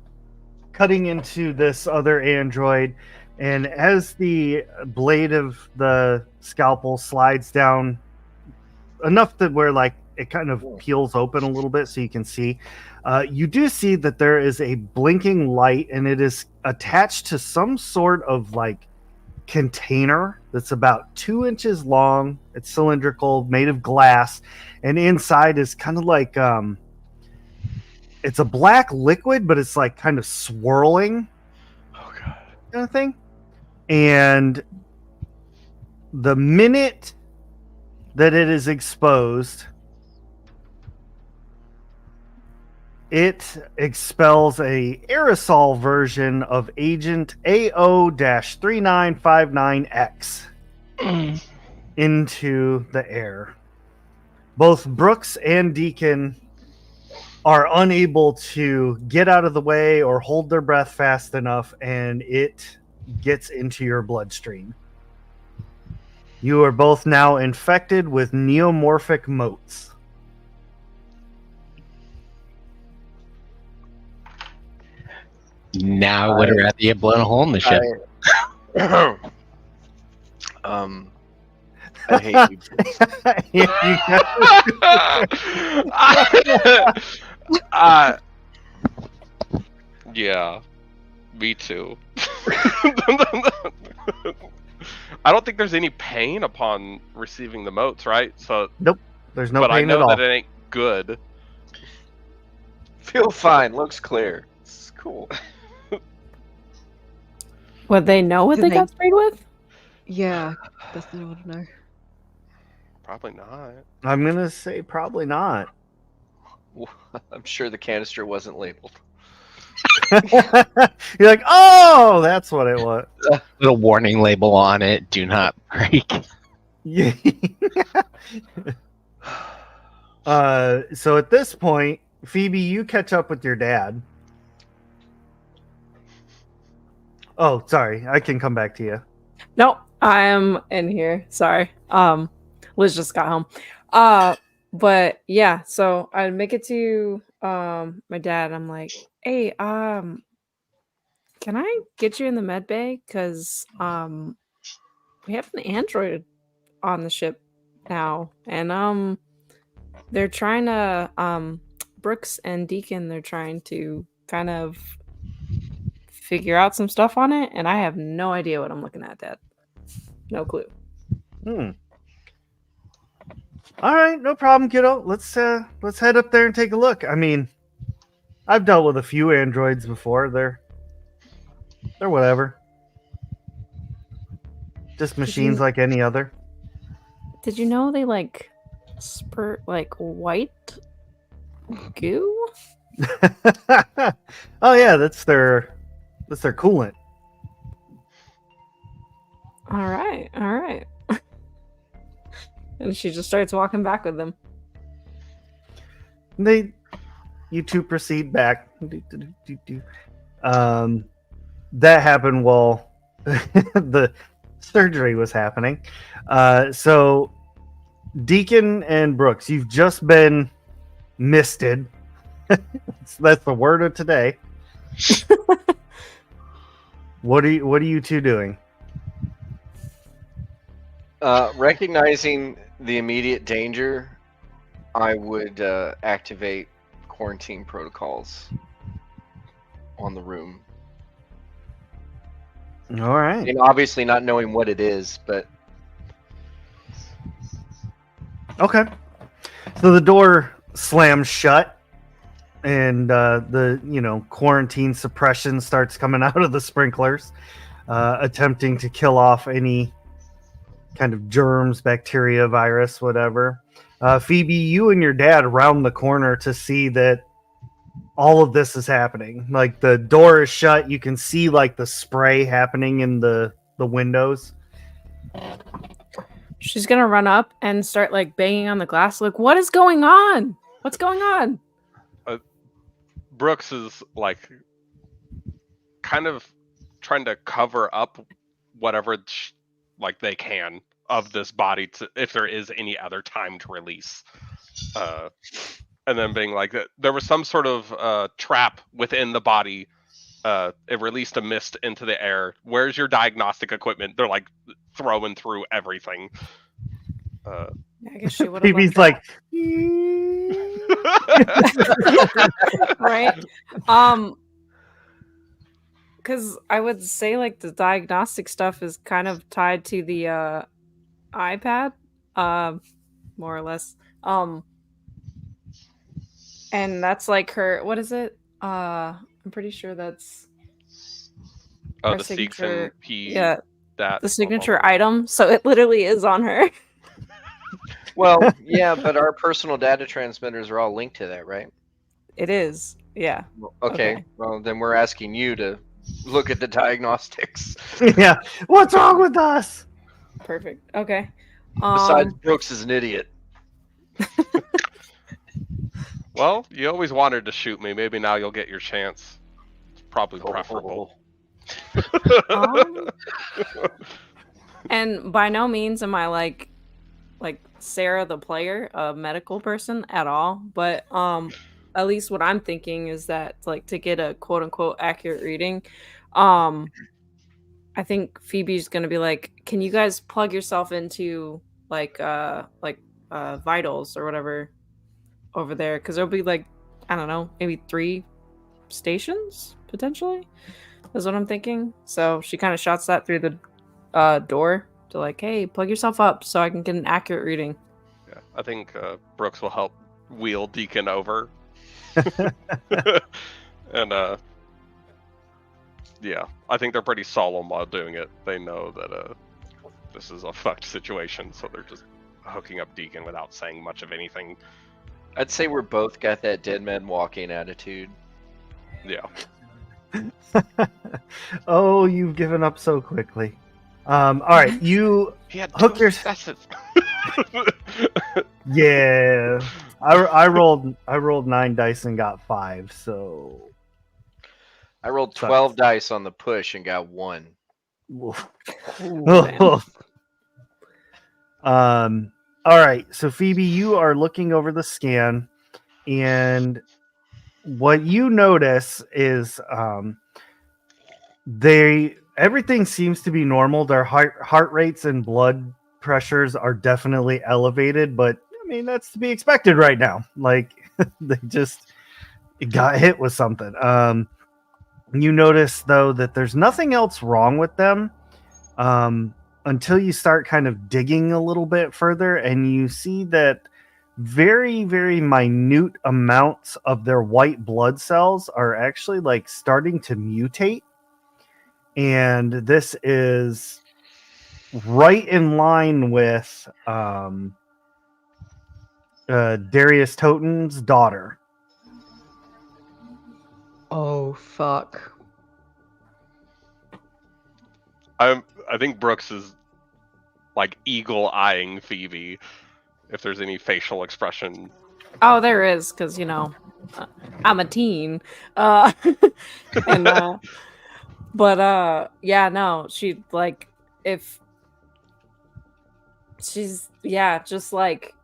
cutting into this other android, and as the blade of the scalpel slides down enough that where like it kind of peels open a little bit so you can see, you do see that there is a blinking light, and it is attached to some sort of like container that's about 2 inches long. It's cylindrical, made of glass, and inside is kind of like it's a black liquid, but it's like kind of swirling. Oh god. Kind of thing. And the minute that it is exposed, it expels a aerosol version of Agent AO-3959X into the air. Both Brooks and Deacon are unable to get out of the way or hold their breath fast enough, and it gets into your bloodstream. You are both now infected with neomorphic motes. Now would rather you blown a hole in the ship. I hate you. Yeah, me too. I don't think there's any pain upon receiving the motes, right? So, Nope, there's no but I pain know at all. that it ain't good. Feel fine. Looks clear. It's cool. Would they know what Do they they- got sprayed with? Yeah, that's what I want to know. Probably not. I'm gonna say probably not. I'm sure the canister wasn't labeled. You're like, oh, that's what it was. With a warning label on it, do not break. Yeah. So at this point, Phoebe, you catch up with your dad. Oh, sorry. I can come back to you. Nope, I'm in here. Sorry. Liz just got home. But yeah, so I make it to my dad. I'm like, hey, can I get you in the med bay? Cause we have an android on the ship now. And they're trying to Brooks and Deacon, they're trying to kind of figure out some stuff on it, and I have no idea what I'm looking at, Dad. No clue. All right, no problem, kiddo. Let's head up there and take a look. I mean, I've dealt with a few androids before. They're whatever. Just machines like any other. Did you know they like spurt like white goo? Oh yeah, that's their coolant. All right. And she just starts walking back with them. You two proceed back. That happened while the surgery was happening. So Deacon and Brooks, you've just been misted. That's the word of today. What are you two doing? Recognizing the immediate danger, I would activate quarantine protocols on the room. All right. And obviously not knowing what it is, but Okay. So the door slams shut, and the quarantine suppression starts coming out of the sprinklers, attempting to kill off any kind of germs, bacteria, virus, whatever. Phoebe, you and your dad round the corner to see that all of this is happening. Like the door is shut, you can see like the spray happening in the windows. She's gonna run up and start like banging on the glass. Like, what is going on? What's going on? Brooks is like kind of trying to cover up whatever like they can of this body to, if there is any other time to release. And then being like, there was some sort of trap within the body. It released a mist into the air. Where's your diagnostic equipment? They're like throwing through everything. I guess she would have. Phoebe's like, right? Because I would say like the diagnostic stuff is kind of tied to the iPad, more or less. And that's like her. What is it? I'm pretty sure that's. The signature. Yeah, that the signature item. So it literally is on her. well, yeah, but our personal data transmitters are all linked to that, right? It is. Yeah. Okay. Well, then we're asking you to look at the diagnostics. yeah, what's wrong with us? Perfect. Okay. Besides, Brooks is an idiot. Well, you always wanted to shoot me. Maybe now you'll get your chance. It's probably preferable. And by no means am I like Sarah the player, a medical person at all, but at least what I'm thinking is that like to get a quote unquote accurate reading, I think Phoebe's gonna be like, can you guys plug yourself into like vitals or whatever over there, because there'll be like, I don't know, maybe 3 stations potentially is what I'm thinking. So she kind of shouts that through the door to like, hey, plug yourself up so I can get an accurate reading. Yeah, I think Brooks will help wheel Deacon over. And yeah, I think they're pretty solemn while doing it. They know that this is a fucked situation, so they're just hooking up Deacon without saying much of anything. I'd say we're both got that dead man walking attitude. Yeah. Oh, you've given up so quickly. All right, you He had hook 2 your. successes. Yeah, I rolled 9 dice and got 5. So I rolled Sucks. 12 dice on the push and got 1. Ooh, man. All right, so Phoebe, you are looking over the scan, and what you notice is everything seems to be normal. Their heart rates and blood pressures are definitely elevated, but I mean that's to be expected right now. Like they just got hit with something. You notice though that there's nothing else wrong with them until you start kind of digging a little bit further, and you see that very, very minute amounts of their white blood cells are actually like starting to mutate. And this is right in line with Darius Toten's daughter. Oh, fuck. I think Brooks is like eagle eyeing Phoebe if there's any facial expression. Oh, there is, because I'm a teen. And but yeah, no, she like if she's just like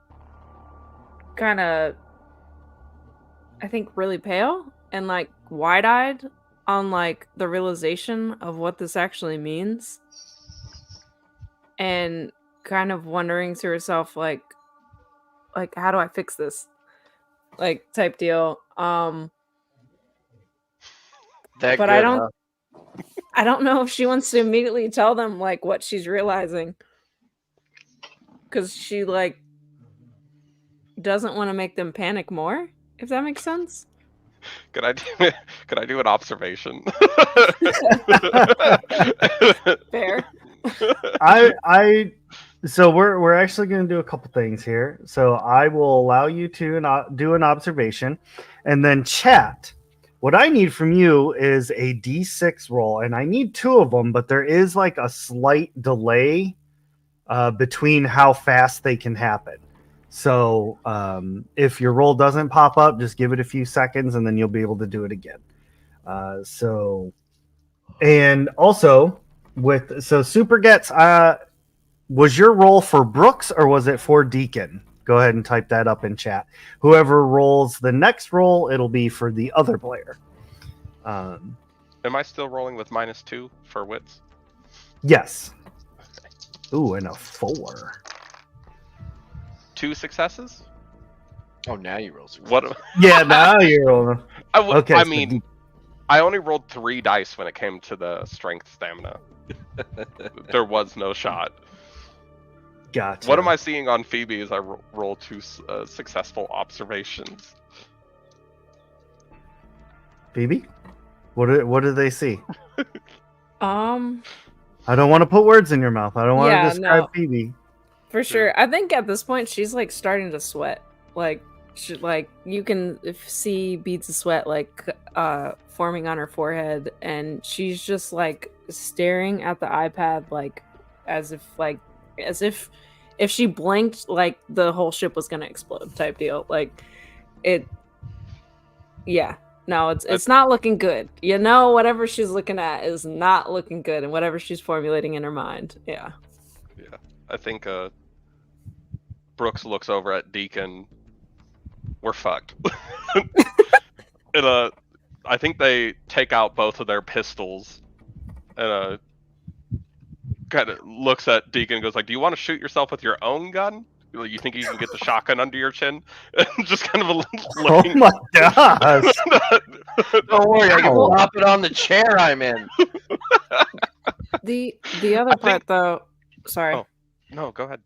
kind of I think really pale and like wide-eyed on like the realization of what this actually means, and kind of wondering to herself like how do I fix this, like type deal. That But good, I don't huh? I don't know if she wants to immediately tell them like what she's realizing, because she like doesn't want to make them panic more, if that makes sense. Could I do an observation? Fair. So we're actually going to do a couple things here. So I will allow you to do an observation, and then chat. What I need from you is a D6 roll, and I need 2 of them, but there is like a slight delay between how fast they can happen. So if your roll doesn't pop up, just give it a few seconds, and then you'll be able to do it again. And also Super Gets, was your roll for Brooks or was it for Deacon? Go ahead and type that up in chat. Whoever rolls the next roll, it'll be for the other player. Am I still rolling with -2 for wits? Yes. Ooh, and a 4. 2 successes? Oh, now you roll. What? Yeah, now you're rolling. Okay. I mean, I only rolled 3 dice when it came to the strength stamina. There was no shot. Gotcha. What am I seeing on Phoebe as I roll 2 successful observations? Phoebe? What do they see? I I don't want to put words in your mouth. I don't want Yeah, to describe no. Phoebe. For sure. I think at this point she's like starting to sweat. Like you can see beads of sweat like forming on her forehead, and she's just like staring at the iPad like as if she blinked like the whole ship was gonna explode type deal. Like it yeah. No, it's not looking good. Whatever she's looking at is not looking good, and whatever she's formulating in her mind. Yeah. Yeah, I think Brooks looks over at Deacon. We're fucked. And I think they take out both of their pistols, and kind of looks at Deacon and goes like, "Do you want to shoot yourself with your own gun? You think you can get the shotgun under your chin?" And just kind of looking. Oh my gosh. Don't worry, I can pop it on the chair I'm in. The other part though, sorry. Oh, no, go ahead.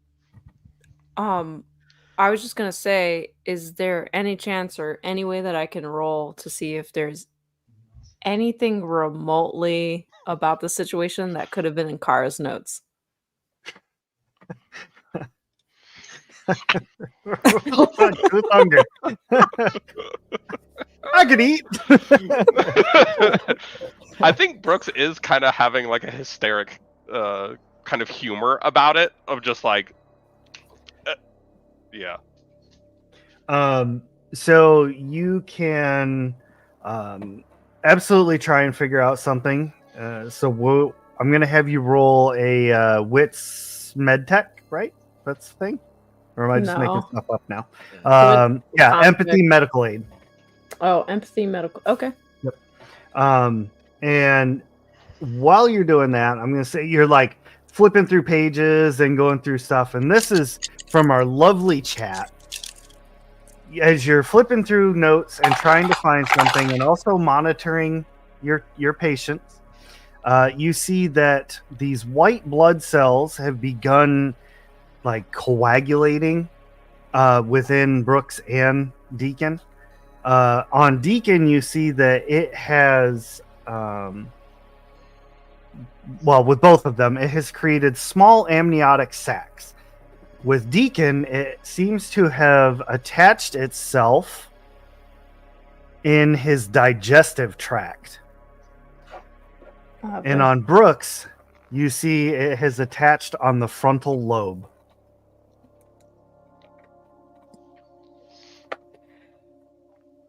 I was just gonna say, is there any chance or any way that I can roll to see if there's anything remotely about the situation that could have been in Kara's notes? Who's hungry? I could eat. I think Brooks is kind of having like a hysteric kind of humor about it, of just like, yeah. So you can absolutely try and figure out something. I'm going to have you roll a wits med tech, right? That's the thing? Or am I just making No. stuff up now? Wits, empathy, medical aid. Oh, empathy, medical. Okay. And while you're doing that, I'm going to say you're like flipping through pages and going through stuff. And this is from our lovely chat. As you're flipping through notes and trying to find something and also monitoring your patients, you see that these white blood cells have begun like coagulating within Brooks and Deacon. On Deacon, you see that it has, with both of them, it has created small amniotic sacs. With Deacon, it seems to have attached itself in his digestive tract. Okay. And on Brooks, you see it has attached on the frontal lobe.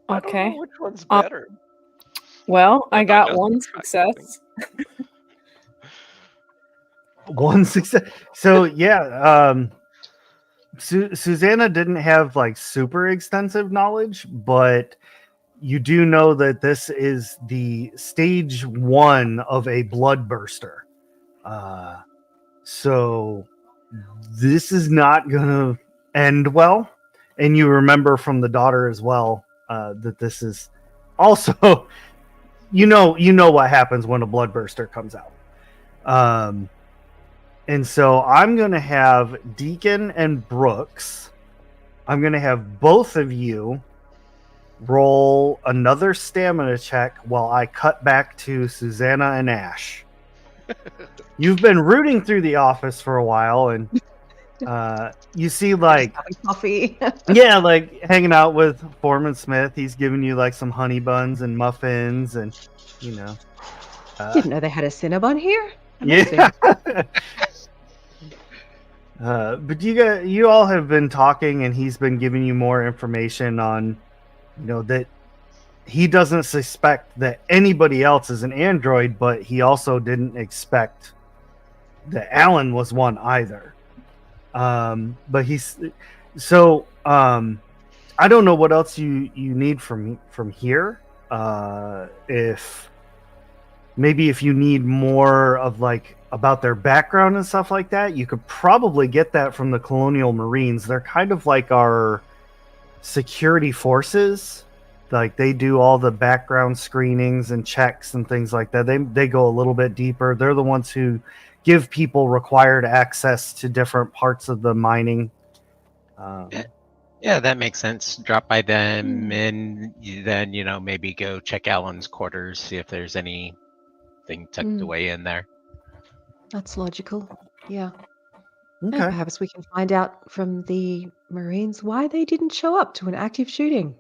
I don't Okay. know which one's better. Well, I got digestive one tract, I think. success. One success. So yeah, Susanna didn't have like super extensive knowledge, but you do know that this is the stage 1 of a blood burster. So this is not gonna end well. And you remember from the daughter as well that this is also, you know what happens when a blood burster comes out. And so I'm going to have Deacon and Brooks, I'm going to have both of you roll another stamina check while I cut back to Susanna and Ash. You've been rooting through the office for a while, and you see like Having coffee. yeah, like hanging out with Foreman Smith. He's giving you like some honey buns and muffins, and Didn't know they had a Cinnabon here. yeah. But you all have been talking, and he's been giving you more information on, that he doesn't suspect that anybody else is an android, but he also didn't expect that Alan was one either. But he's so I don't know what else you need from here. If you need more of like about their background and stuff like that, you could probably get that from the Colonial Marines. They're kind of like our security forces. Like they do all the background screenings and checks and things like that. They go a little bit deeper. They're the ones who give people required access to different parts of the mining. Yeah, that makes sense. Drop by them and then, maybe go check Alan's quarters, see if there's anything tucked away in there. That's logical. Yeah. Okay. And perhaps we can find out from the Marines why they didn't show up to an active shooting.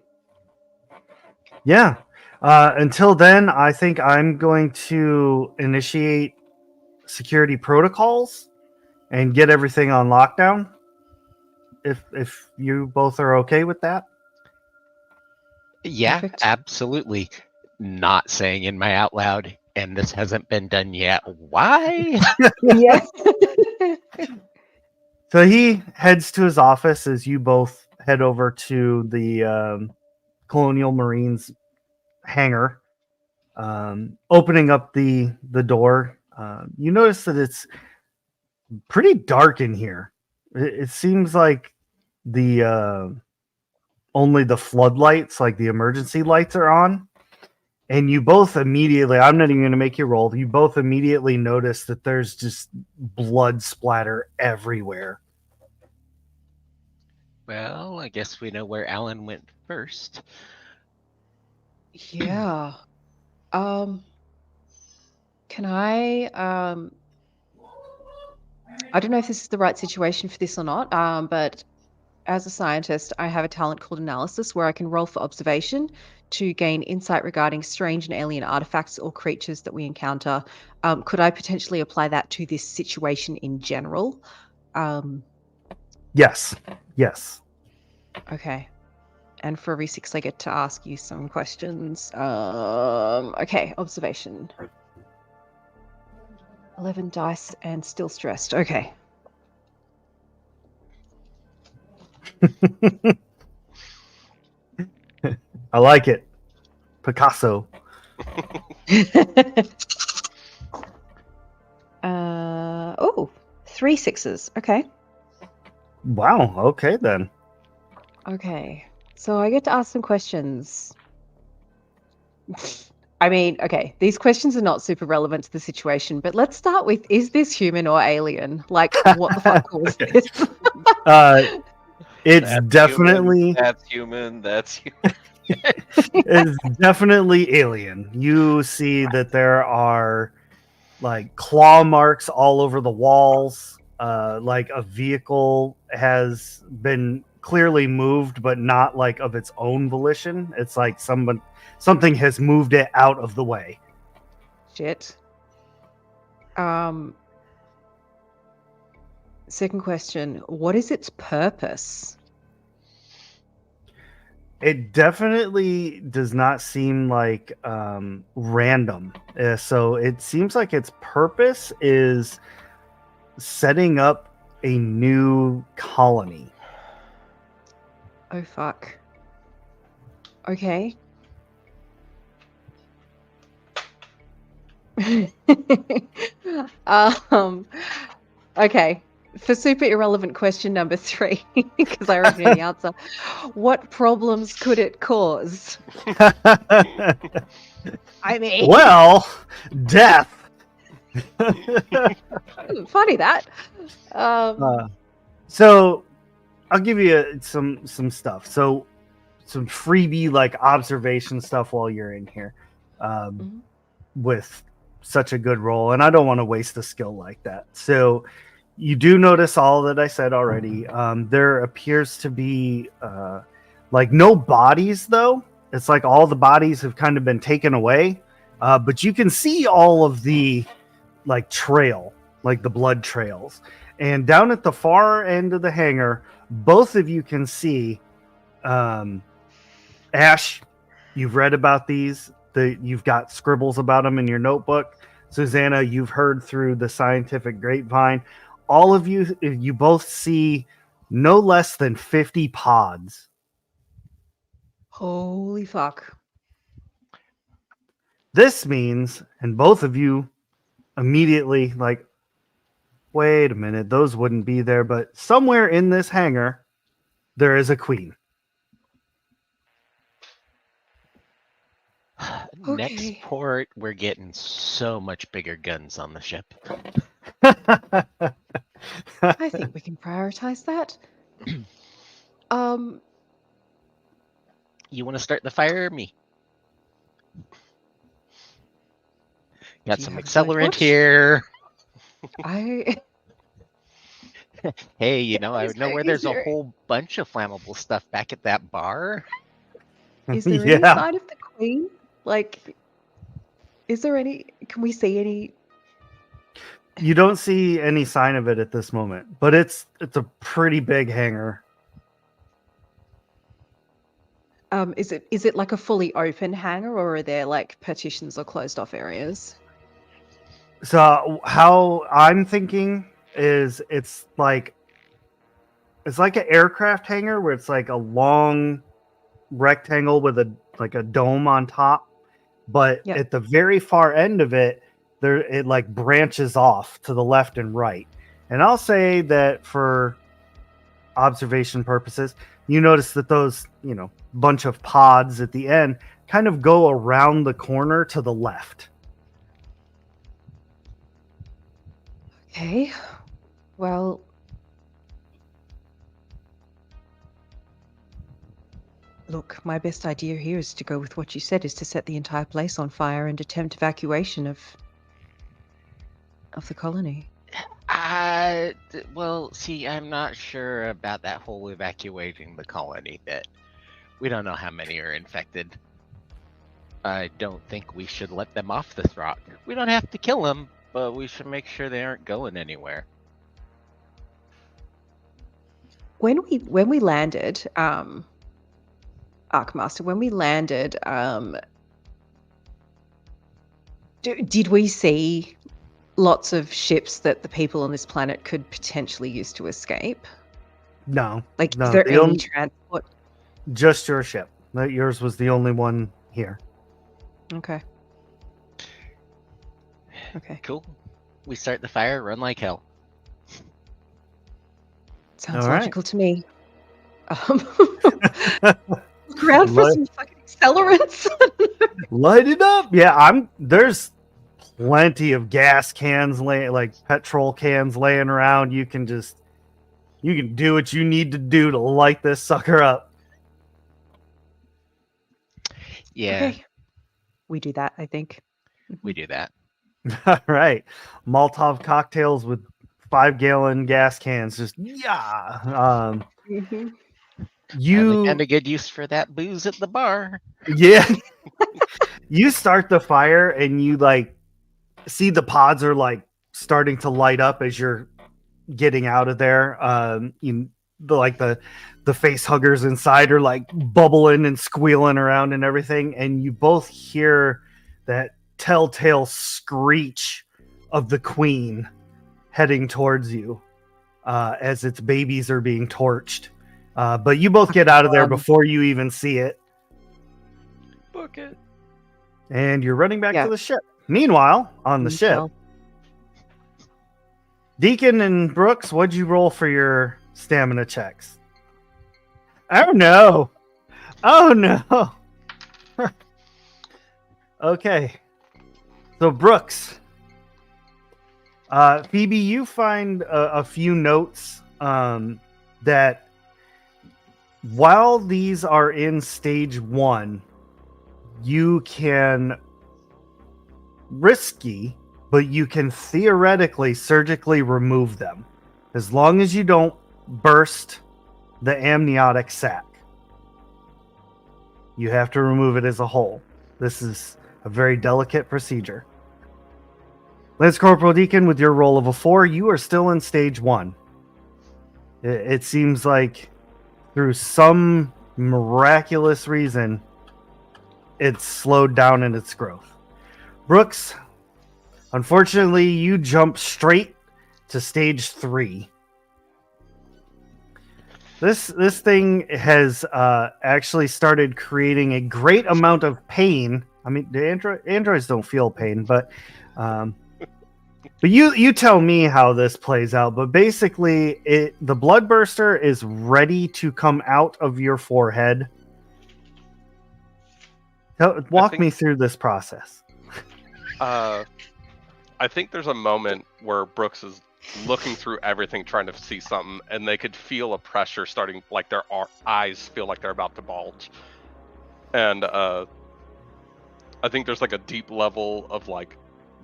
Yeah. Until then, I think I'm going to initiate security protocols and get everything on lockdown. If you both are okay with that. Yeah, Perfect. absolutely. Not saying in my out loud, and this hasn't been done yet. Why? Yes. So he heads to his office as you both head over to the Colonial Marines hangar. Opening up the door, you notice that it's pretty dark in here. It seems like the only the floodlights, like the emergency lights, are on. And you both immediately, I'm not even going to make you roll, you both immediately notice that there's just blood splatter everywhere. Well, I guess we know where Alan went first. Yeah. Can I don't know if this is the right situation for this or not, but as a scientist, I have a talent called analysis where I can roll for observation to gain insight regarding strange and alien artifacts or creatures that we encounter. Could I potentially apply that to this situation in general? Yes. Yes. Okay. And for every 6, I get to ask you some questions. Okay, observation. 11 dice and still stressed. Okay. I like it. Picasso. Oh, 3 6s. Okay. Wow. Okay then. Okay. So I get to ask some questions. I mean, okay, these questions are not super relevant to the situation, but let's start with, is this human or alien? Like, what the fuck was Okay. this? It's That's definitely human. That's human. That's human. it's definitely alien. You see that there are like claw marks all over the walls. Like a vehicle has been clearly moved, but not like of its own volition. It's like something has moved it out of the way. Shit. Second question, what is its purpose? It definitely does not seem like random. So it seems like its purpose is setting up a new colony. Oh, fuck. Okay. Okay. For super irrelevant question number 3, because I already know the answer. What problems could it cause? I mean, Well, death. funny that. So I'll give you some stuff. So some freebie like observation stuff while you're in here with such a good roll, and I don't want to waste a skill like that. So you do notice all that I said already. There appears to be like no bodies though. It's like all the bodies have kind of been taken away, but you can see all of the like trail, like the blood trails. And down at the far end of the hangar, both of you can see Ash, you've read about these. You've got scribbles about them in your notebook. Susanna, you've heard through the scientific grapevine. All of you both see no less than 50 pods. Holy fuck. This means, and both of you immediately like, wait a minute, those wouldn't be there, but somewhere in this hangar, there is a queen. Next Okay. port, we're getting so much bigger guns on the ship. I think we can prioritize that. You want to start the fire or me? Got Do you some have a accelerant blowtorch? here. I Hey, you know, I Is know there- where is there's a there- whole bunch of flammable stuff back at that bar. is there any Yeah. sign of the queen? Like, is there any? Can we see any? You don't see any sign of it at this moment, but it's a pretty big hangar. Is it like a fully open hangar, or are there like partitions or closed off areas? So how I'm thinking is it's like an aircraft hangar where it's like a long rectangle with a dome on top, but Yep. at the very far end of it, it like branches off to the left and right. And I'll say that for observation purposes, you notice that those, bunch of pods at the end kind of go around the corner to the left. Okay. Well, look, my best idea here is to go with what you said, is to set the entire place on fire and attempt evacuation of the colony. Well, see, I'm not sure about that whole evacuating the colony bit. We don't know how many are infected. I don't think we should let them off this rock. We don't have to kill them, but we should make sure they aren't going anywhere. When we landed, Arcmaster, when we landed, did we see lots of ships that the people on this planet could potentially use to escape? No, Like, no, is there the any only- transport? just your ship. Yours was the only one here. Okay. Okay. Cool. We start the fire, run like hell. Sounds All right. logical to me. Look around for Let- some fucking accelerants. Light it up. Yeah, there's plenty of gas cans like petrol cans laying around. You can do what you need to do to light this sucker up. Yeah, Okay. We do that, I think. we do that. All right. Molotov cocktails with 5-gallon gas cans. Just yeah. Mhm. You Kind of good use for that booze at the bar. yeah. You start the fire and you see the pods are starting to light up as you're getting out of there. The face huggers inside are bubbling and squealing around and everything, and you both hear that telltale screech of the queen heading towards you as its babies are being torched. But you both get out of there before you even see it. Book it. And you're running back Yeah. to the ship. Meanwhile, on the ship, Deacon and Brooks, what'd you roll for your stamina checks? Oh no. Oh no. Okay. So Brooks, Phoebe, you find a few notes that while these are in stage 1, you can risky, but you can theoretically surgically remove them as long as you don't burst the amniotic sac. You have to remove it as a whole. This is a very delicate procedure. Lance Corporal Deacon, with your roll of a 4, you are still in stage 1. It seems like through some miraculous reason, it's slowed down in its growth. Brooks, unfortunately, you jump straight to stage 3. This thing has actually started creating a great amount of pain. I mean, the androids don't feel pain, but you tell me how this plays out. But basically, the bloodburster is ready to come out of your forehead. Walk me through this process. I think there's a moment where Brooks is looking through everything, trying to see something, and they could feel a pressure starting, like their eyes feel like they're about to bulge. And I think there's a deep level of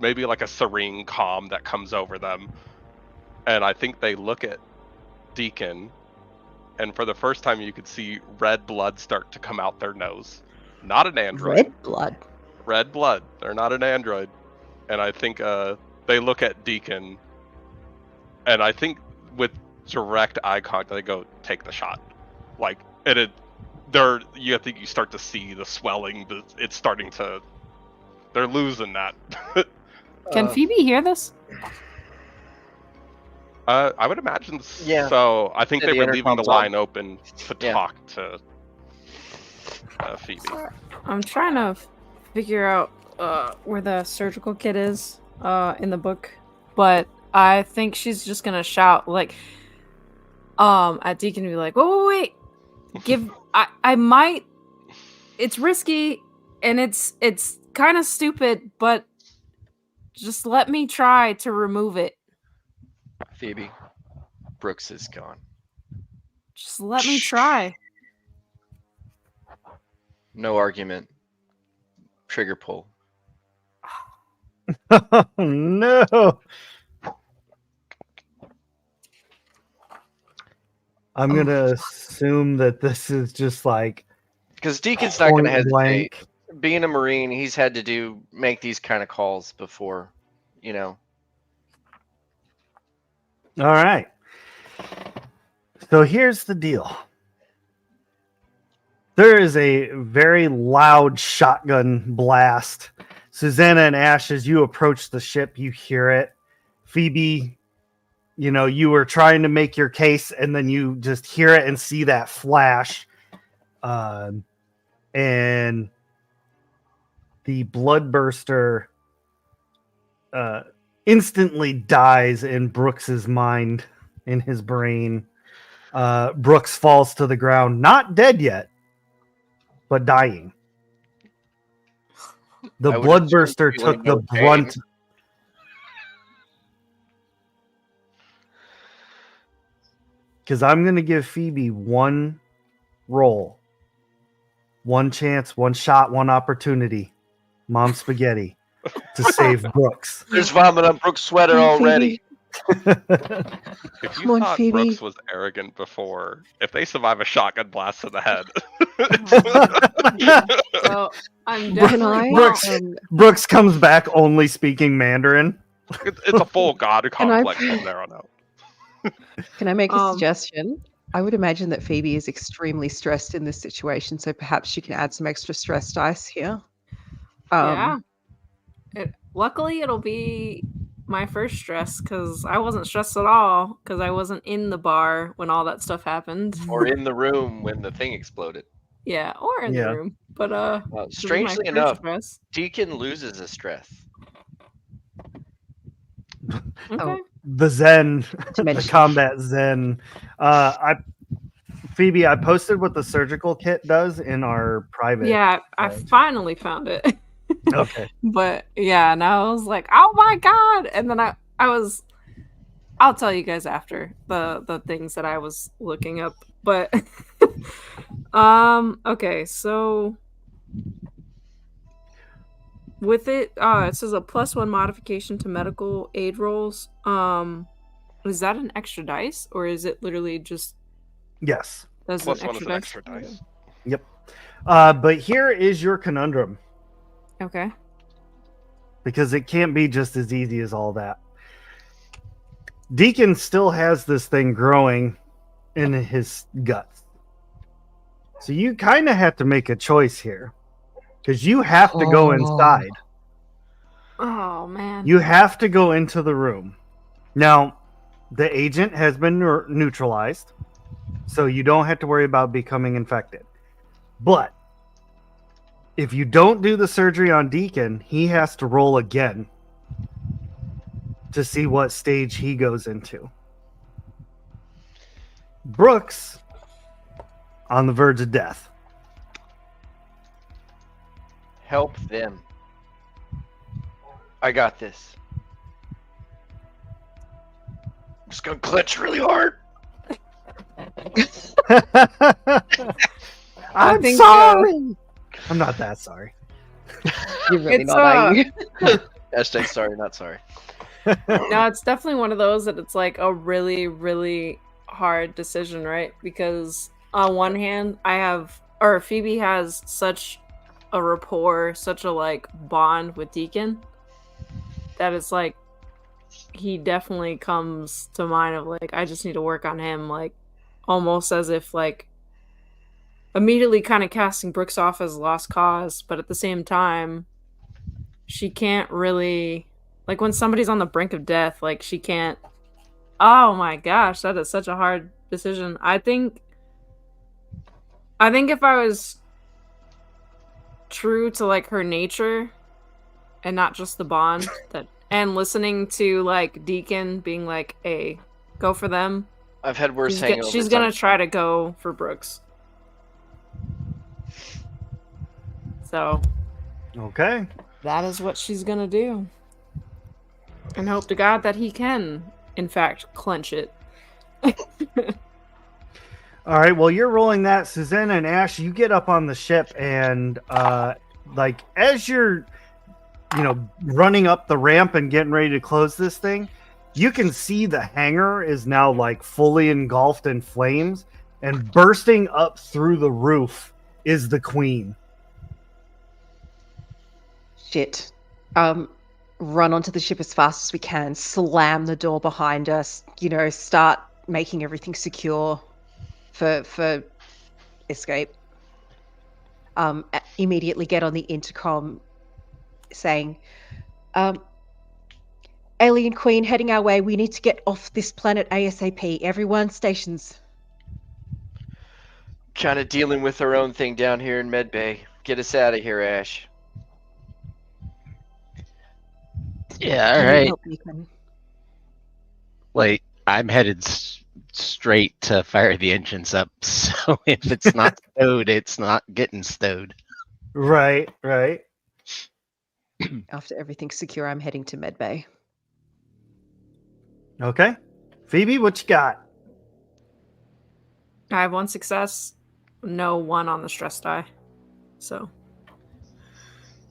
maybe a serene calm that comes over them. And I think they look at Deacon, and for the first time you could see red blood start to come out their nose. Not an android. Red blood. Red blood. They're not an android. And I think they look at Deacon, and I think with direct eye contact, they go, "Take the shot." You start to see the swelling, but it's starting to. They're losing that. Can Phoebe hear this? I would imagine Yeah. so. I think Yeah, they the were leaving the intercom's on. line open to Yeah. talk to Phoebe. I'm trying to figure out where the surgical kit is in the book, but I think she's just gonna shout at Deacon and be like, wait. I might. It's risky and it's kind of stupid, but just let me try to remove it. Phoebe, Brooks is gone. Just let me try. No argument. Trigger pull. Oh no. I'm Oh. gonna assume that this is just like Because Deacon's not going to point hesitate. blank. Being a Marine, he's had to make these kind of calls before, you know. All right. So here's the deal. There is a very loud shotgun blast. Susanna and Ash, as you approach the ship, you hear it. Phoebe, you were trying to make your case, and then you just hear it and see that flash. And the bloodburster instantly dies in Brooks's mind, in his brain. Brooks falls to the ground, not dead yet, but dying. The I would assume bloodburster feeling took the no pain. brunt. Because I'm going to give Phoebe one roll, one chance, one shot, one opportunity. Mom spaghetti to save Brooks. There's vomit on Brooks' sweater Come on, already. If Come you on, thought Phoebe. Brooks was arrogant before, if they survive a shotgun blast to the head, So I'm Can I? definitely Brooks. Brooks comes back only speaking Mandarin. it's a full god Can I- complex from there on out. Can I make a Um, suggestion? I would imagine that Phoebe is extremely stressed in this situation, so perhaps she can add some extra stress dice here. yeah. Luckily, it'll be my first stress because I wasn't stressed at all because I wasn't in the bar when all that stuff happened. Or in the room when the thing exploded. Yeah, or in Yeah. the room. But Well, it'll be my strangely first enough, stress. Deacon loses his stress. Okay. The Zen, the mention. combat Zen. Phoebe, I posted what the surgical kit does in our private. Yeah, I Right. finally found it. Okay. But yeah, and I was like, oh my god. And then I'll tell you guys after the things that I was looking up. But okay, so with it, it says a +1 modification to medical aid rolls. Is that an extra dice or is it literally just Yes. does Plus an one is extra an dice? extra dice. But here is your conundrum, Okay. because it can't be just as easy as all that. Deacon still has this thing growing in his guts. So you kind of have to make a choice here, because you have to go inside. Oh man. You have to go into the room. Now, the agent has been neutralized, so you don't have to worry about becoming infected. But if you don't do the surgery on Deacon, he has to roll again to see what stage he goes into. Brooks, on the verge of death. Help them. I got this. I'm just gonna clutch really hard. I'm think, sorry. I'm not that sorry. You're really It's, not, are you? Hashtag sorry, not sorry. No, it's definitely one of those that it's like a really, really hard decision, right? Because on one hand, Phoebe has such a rapport, such a like bond with Deacon that it's like he definitely comes to mind of like I just need to work on him, like almost as if like immediately kind of casting Brooks off as a lost cause, but at the same time, she can't really like when somebody's on the brink of death, like she can't. Oh my gosh, that is such a hard decision. I think if I was true to like her nature and not just the bond that and listening to like Deacon being like, "Hey, go for them." I've had worse hangovers. She's gonna try to go for Brooks. So Okay. that is what she's gonna do. And hope to God that he can, in fact, clench it. All right. Well, you're rolling that. Susanna and Ash, you get up on the ship, and like as you're, running up the ramp and getting ready to close this thing, You can see the hangar is now like fully engulfed in flames, and bursting up through the roof is the queen. Shit. Run onto the ship as fast as we can, slam the door behind us, start making everything secure for escape. Immediately get on the intercom saying, Alien Queen heading our way, we need to get off this planet ASAP. Everyone, stations. Kind of dealing with our own thing down here in Medbay. Get us out of here, Ash. Yeah, all Can you right. help me, Quinn? Like, I'm headed straight to fire the engines up, so if it's not stowed, it's not getting stowed. Right. After everything's secure, I'm heading to Medbay. Okay. Phoebe, what you got? I have 1 success, no 1 on the stress die. So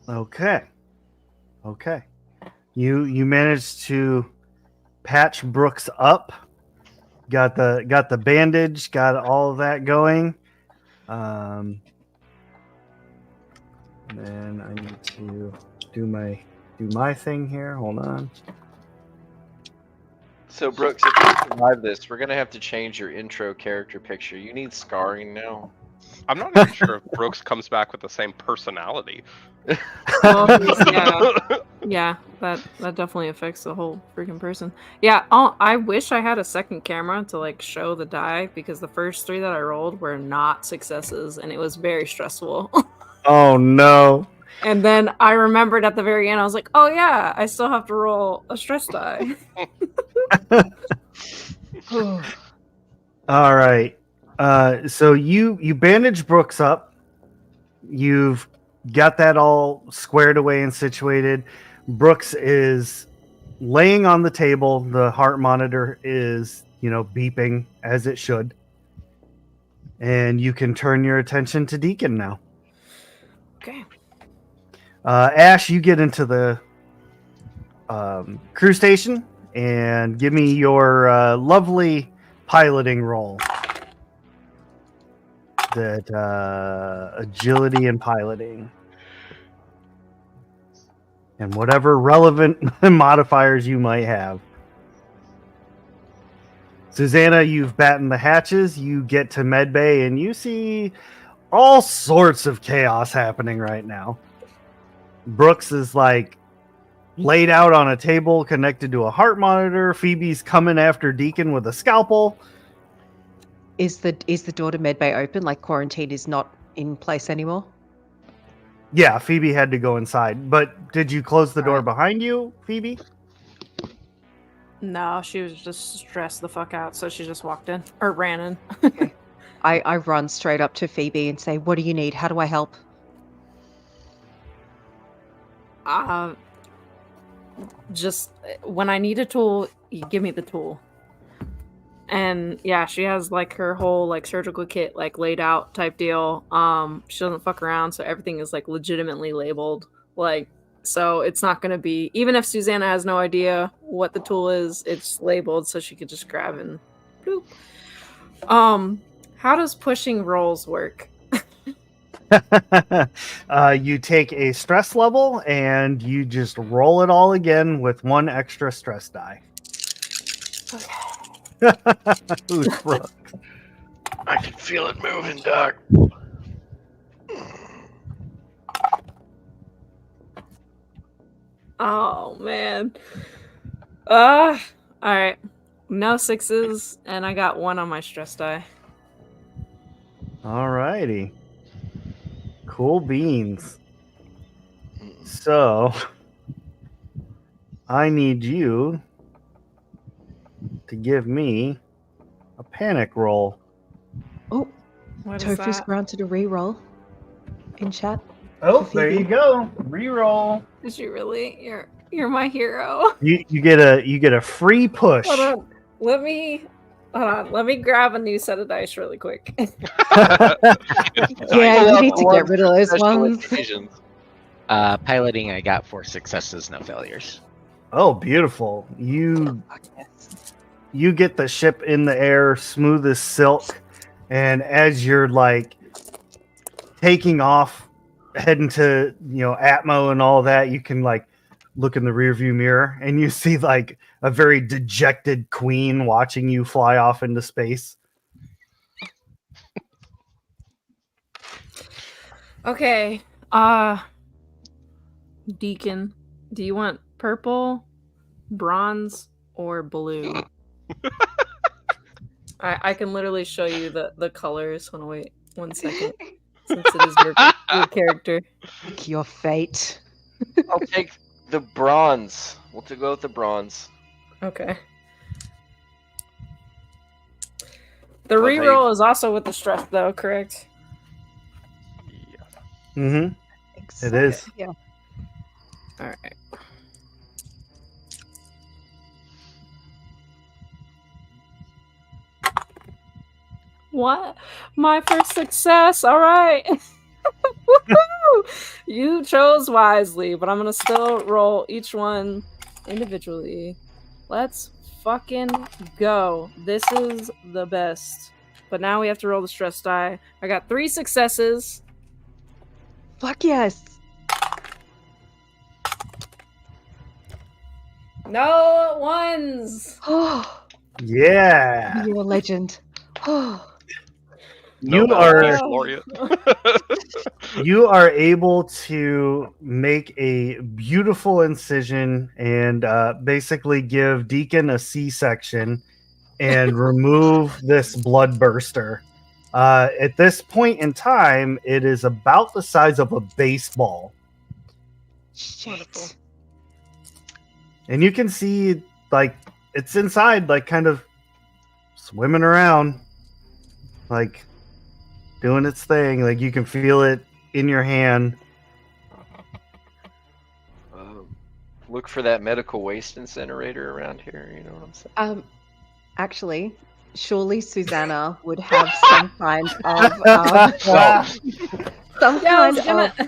Okay. You managed to patch Brooks up. Got the bandage, got all of that going. Then I need to do my thing here. Hold on. So, Brooks, if you survive this, we're going to have to change your intro character picture. You need scarring now. I'm not even sure if Brooks comes back with the same personality. well, yeah, that definitely affects the whole freaking person. Yeah, I wish I had a second camera to like show the die, because the first 3 that I rolled were not successes, and it was very stressful. Oh no. And then I remembered at the very end, I was like, oh yeah, I still have to roll a stress die. All right. So you bandage Brooks up. You've got that all squared away and situated. Brooks is laying on the table. The heart monitor is, beeping as it should. And you can turn your attention to Deacon now. Okay. Ash, you get into the crew station and give me your lovely piloting roll. That agility and piloting. And whatever relevant modifiers you might have. Susanna, you've battened the hatches. You get to Medbay and you see all sorts of chaos happening right now. Brooks is like laid out on a table connected to a heart monitor. Phoebe's coming after Deacon with a scalpel. Is the door to Medbay open? Like quarantine is not in place anymore? Yeah, Phoebe had to go inside. But did you close the door Alright. behind you, Phoebe? No, she was just stressed the fuck out, so she just walked in or ran in. I run straight up to Phoebe and say, what do you need? How do I help? Just when I need a tool, you give me the tool. And yeah, she has like her whole like surgical kit like laid out type deal. She doesn't fuck around, so everything is like legitimately labeled. Like, so it's not gonna be, even if Susanna has no idea what the tool is, it's labeled so she could just grab and bloop. How does pushing rolls work? You take a stress level and you just roll it all again with 1 extra stress die. Who's Brooks? I can feel it moving, Doc. Oh man. All right. No 6s, and I got 1 on my stress die. All righty. Cool beans. So, I need you to give me a panic roll. Oh, What is Tofu's that? granted a reroll in chat. Oh, there you go. Reroll. Did you really? You're my hero. You get a free push. Hold on. Let me grab a new set of dice really quick. Yeah, you need to get rid of those Special ones. occasions. Piloting, I got 4 successes, no failures. Oh, beautiful. You get the ship in the air, smooth as silk, and as you're like taking off, heading to Atmo and all that, you can like look in the rearview mirror and you see like a very dejected queen watching you fly off into space. Okay. Deacon, do you want purple, bronze, or blue? I can literally show you the colors. Hold on, wait 1 second. Since it is your character. Pick your fate. I'll take the bronze. We'll go with the bronze. Okay. The reroll is also with the stress, though, correct? Yeah. Mm-hmm. It is. Yeah. All right. What? My first success. All right. Woo-hoo! You chose wisely, but I'm going to still roll each one individually. Let's fucking go. This is the best. But now we have to roll the stress die. I got 3 successes. Fuck yes. No ones. Oh, Yeah. you're a legend. Oh. You Nobel are Peace Laureate. you are able to make a beautiful incision and basically give Deacon a C-section and remove this blood burster. At this point in time, it is about the size of a baseball. Shit. And you can see, like, it's inside, like, kind of swimming around, like, doing its thing. Like, you can feel it in your hand. Look for that medical waste incinerator around here. You know what I'm saying? Actually, surely Susanna would have some kind of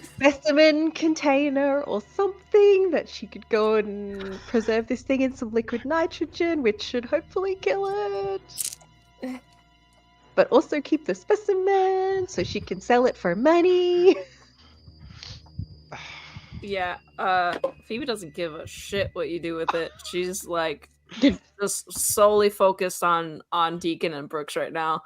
specimen container or something that she could go and preserve this thing in some liquid nitrogen, which should hopefully kill it. But also keep the specimen so she can sell it for money. Yeah, Phoebe doesn't give a shit what you do with it. She's like just solely focused on Deacon and Brooks right now.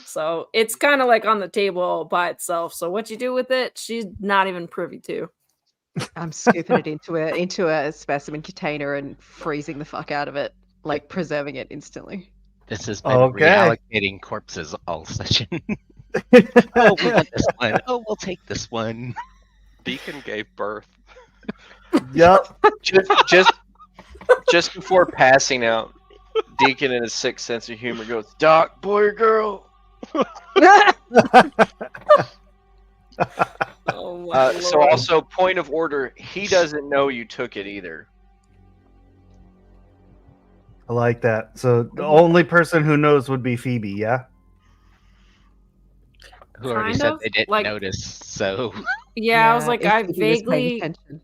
So it's kind of like on the table by itself. So what you do with it, she's not even privy to. I'm scooping it into a specimen container and freezing the fuck out of it, like preserving it instantly. This has been Okay. reallocating corpses all session. Oh, we want this one. Oh, we'll take this one. Deacon gave birth. Yep. Just before passing out, Deacon in his sick sense of humor goes, "Doc, boy or girl?" Oh my So Lord. also, point of order, he doesn't know you took it either. I like that. So the only person who knows would be Phoebe, yeah? Who already Kind said of, they didn't like- notice, so... Yeah, I was like, if I Phoebe was paying vaguely attention.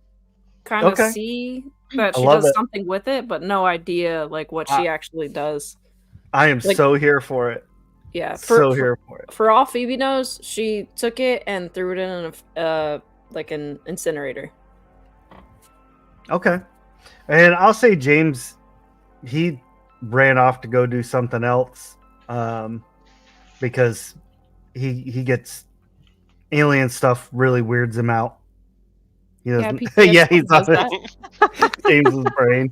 kind of Okay. see that I she love does it. something with it, but no idea like what she actually does. I am Like- so here for it. Yeah, Here for it. for all Phoebe knows, she took it and threw it in like an incinerator. Okay. And I'll say James, he ran off to go do something else because he gets alien stuff really weirds him out. He Yeah, doesn't, PTSD yeah, he's does on James's brain.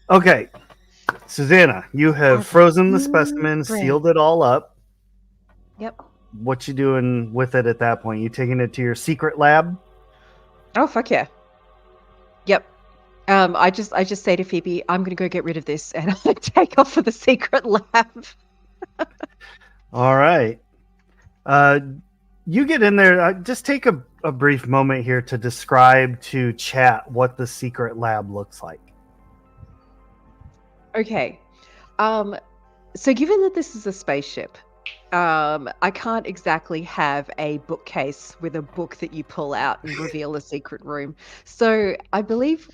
Okay. Susanna, you have frozen the specimen, brain. sealed it all up. Yep. What you doing with it at that point? You taking it to your secret lab? Oh fuck yeah. Yep. I just say to Phoebe, I'm gonna go get rid of this, and I take off for the secret lab. All right. You get in there. Just take a brief moment here to describe to chat what the secret lab looks like. Okay. So given that this is a spaceship, I can't exactly have a bookcase with a book that you pull out and reveal a secret room. So I believe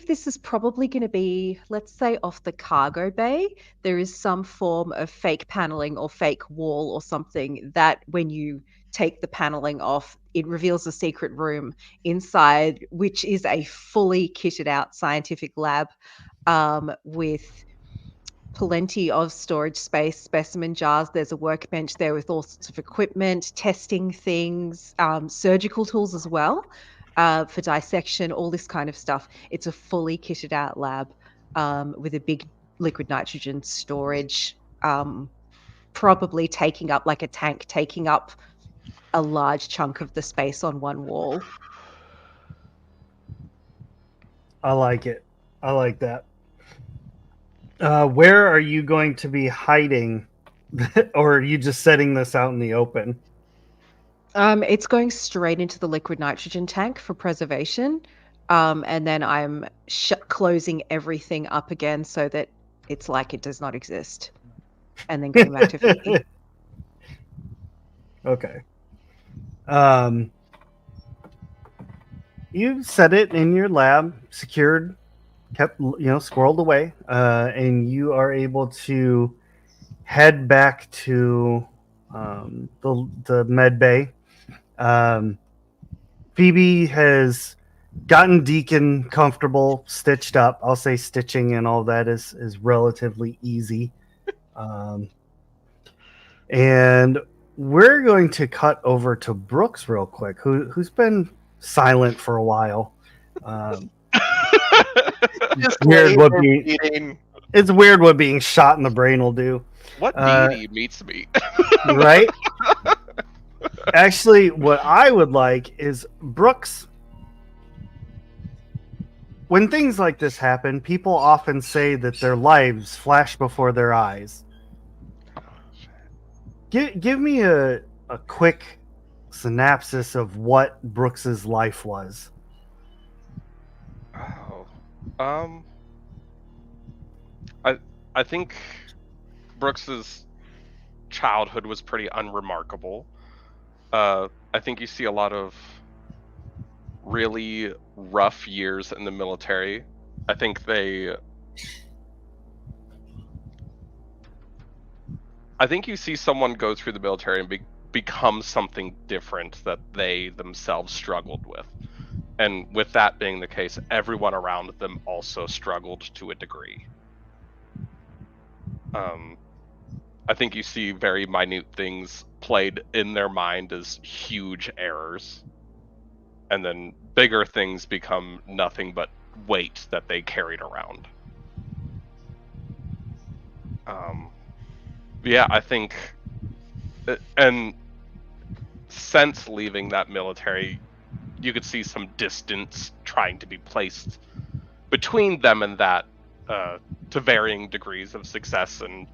this is probably going to be, let's say, off the cargo bay. There is some form of fake paneling or fake wall or something that when you take the paneling off, it reveals a secret room inside, which is a fully kitted out scientific lab with plenty of storage space, specimen jars. There's a workbench there with all sorts of equipment, testing things, surgical tools as well for dissection, all this kind of stuff. It's a fully kitted out lab with a big liquid nitrogen storage, probably taking up like a tank, taking up a large chunk of the space on one wall. I like it. I like that. Where are you going to be hiding, or are you just setting this out in the open? It's going straight into the liquid nitrogen tank for preservation, and then I'm closing everything up again so that it's like it does not exist, and then going back to Phoebe. Okay. You set it in your lab, secured, kept squirreled away, and you are able to head back to the med bay. Phoebe has gotten Deacon comfortable, stitched up. I'll say stitching and all that is relatively easy. And we're going to cut over to Brooks real quick, who's been silent for a while. Just Weird what being, eating. it's weird what being shot in the brain will do. What deity meets me? Right? Actually, what I would like is Brooks. When things like this happen, people often say that their lives flash before their eyes. Give me a quick synopsis of what Brooks's life was. Oh, I think Brooks's childhood was pretty unremarkable. I think you see a lot of really rough years in the military. I think you see someone go through the military and become something different that they themselves struggled with. And with that being the case, everyone around them also struggled to a degree. I think you see very minute things played in their mind as huge errors. And then bigger things become nothing but weight that they carried around. Yeah, I think, and since leaving that military, you could see some distance trying to be placed between them and that, to varying degrees of success. And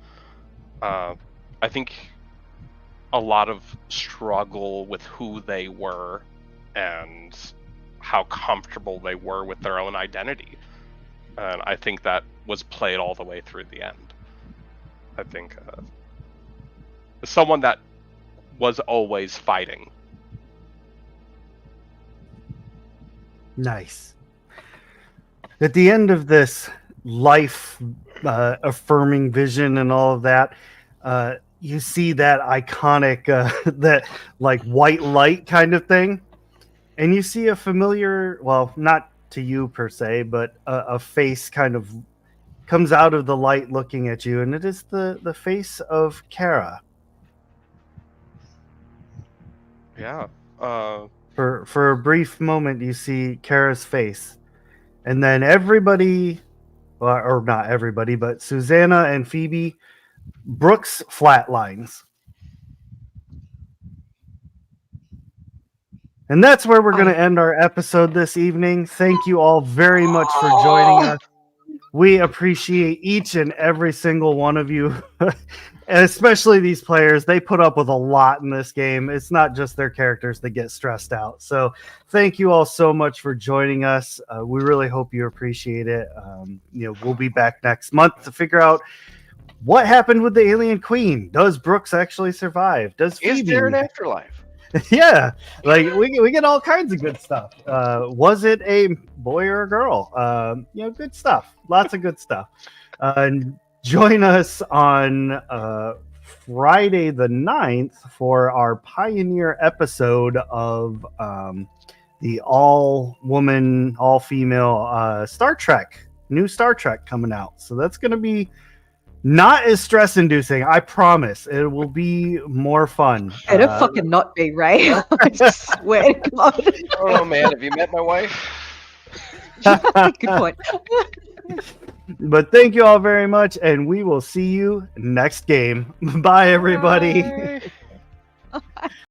I think a lot of struggle with who they were and how comfortable they were with their own identity. And I think that was played all the way through the end. I think someone that was always fighting. Nice. At the end of this life affirming vision and all of that, you see that iconic that like white light kind of thing, and you see a familiar, well, not to you per se, but a face kind of comes out of the light looking at you, and it is the face of Kara. Yeah. For a brief moment, you see Kara's face, and then everybody, or not everybody, but Susanna and Phoebe, Brooks flatlines. And that's where we're going to end our episode this evening. Thank you all very much for joining us. We appreciate each and every single one of you, and especially these players. They put up with a lot in this game. It's not just their characters that get stressed out. So thank you all so much for joining us. We really hope you appreciate it. We'll be back next month to figure out What happened with the alien queen? Does Brooks actually survive? Does Is Phoebe? there an afterlife? Yeah, like we get all kinds of good stuff. Was it a boy or a girl? Good stuff. Lots of good stuff. And join us on Friday the 9th for our Pioneer episode of the all-woman, all-female Star Trek, new Star Trek coming out. So that's going to be not as stress-inducing, I promise. It will be more fun. Better fucking not be, Ray. I swear to God. Oh man, have you met my wife? Good point. But thank you all very much, and we will see you next game. Bye, everybody. Bye.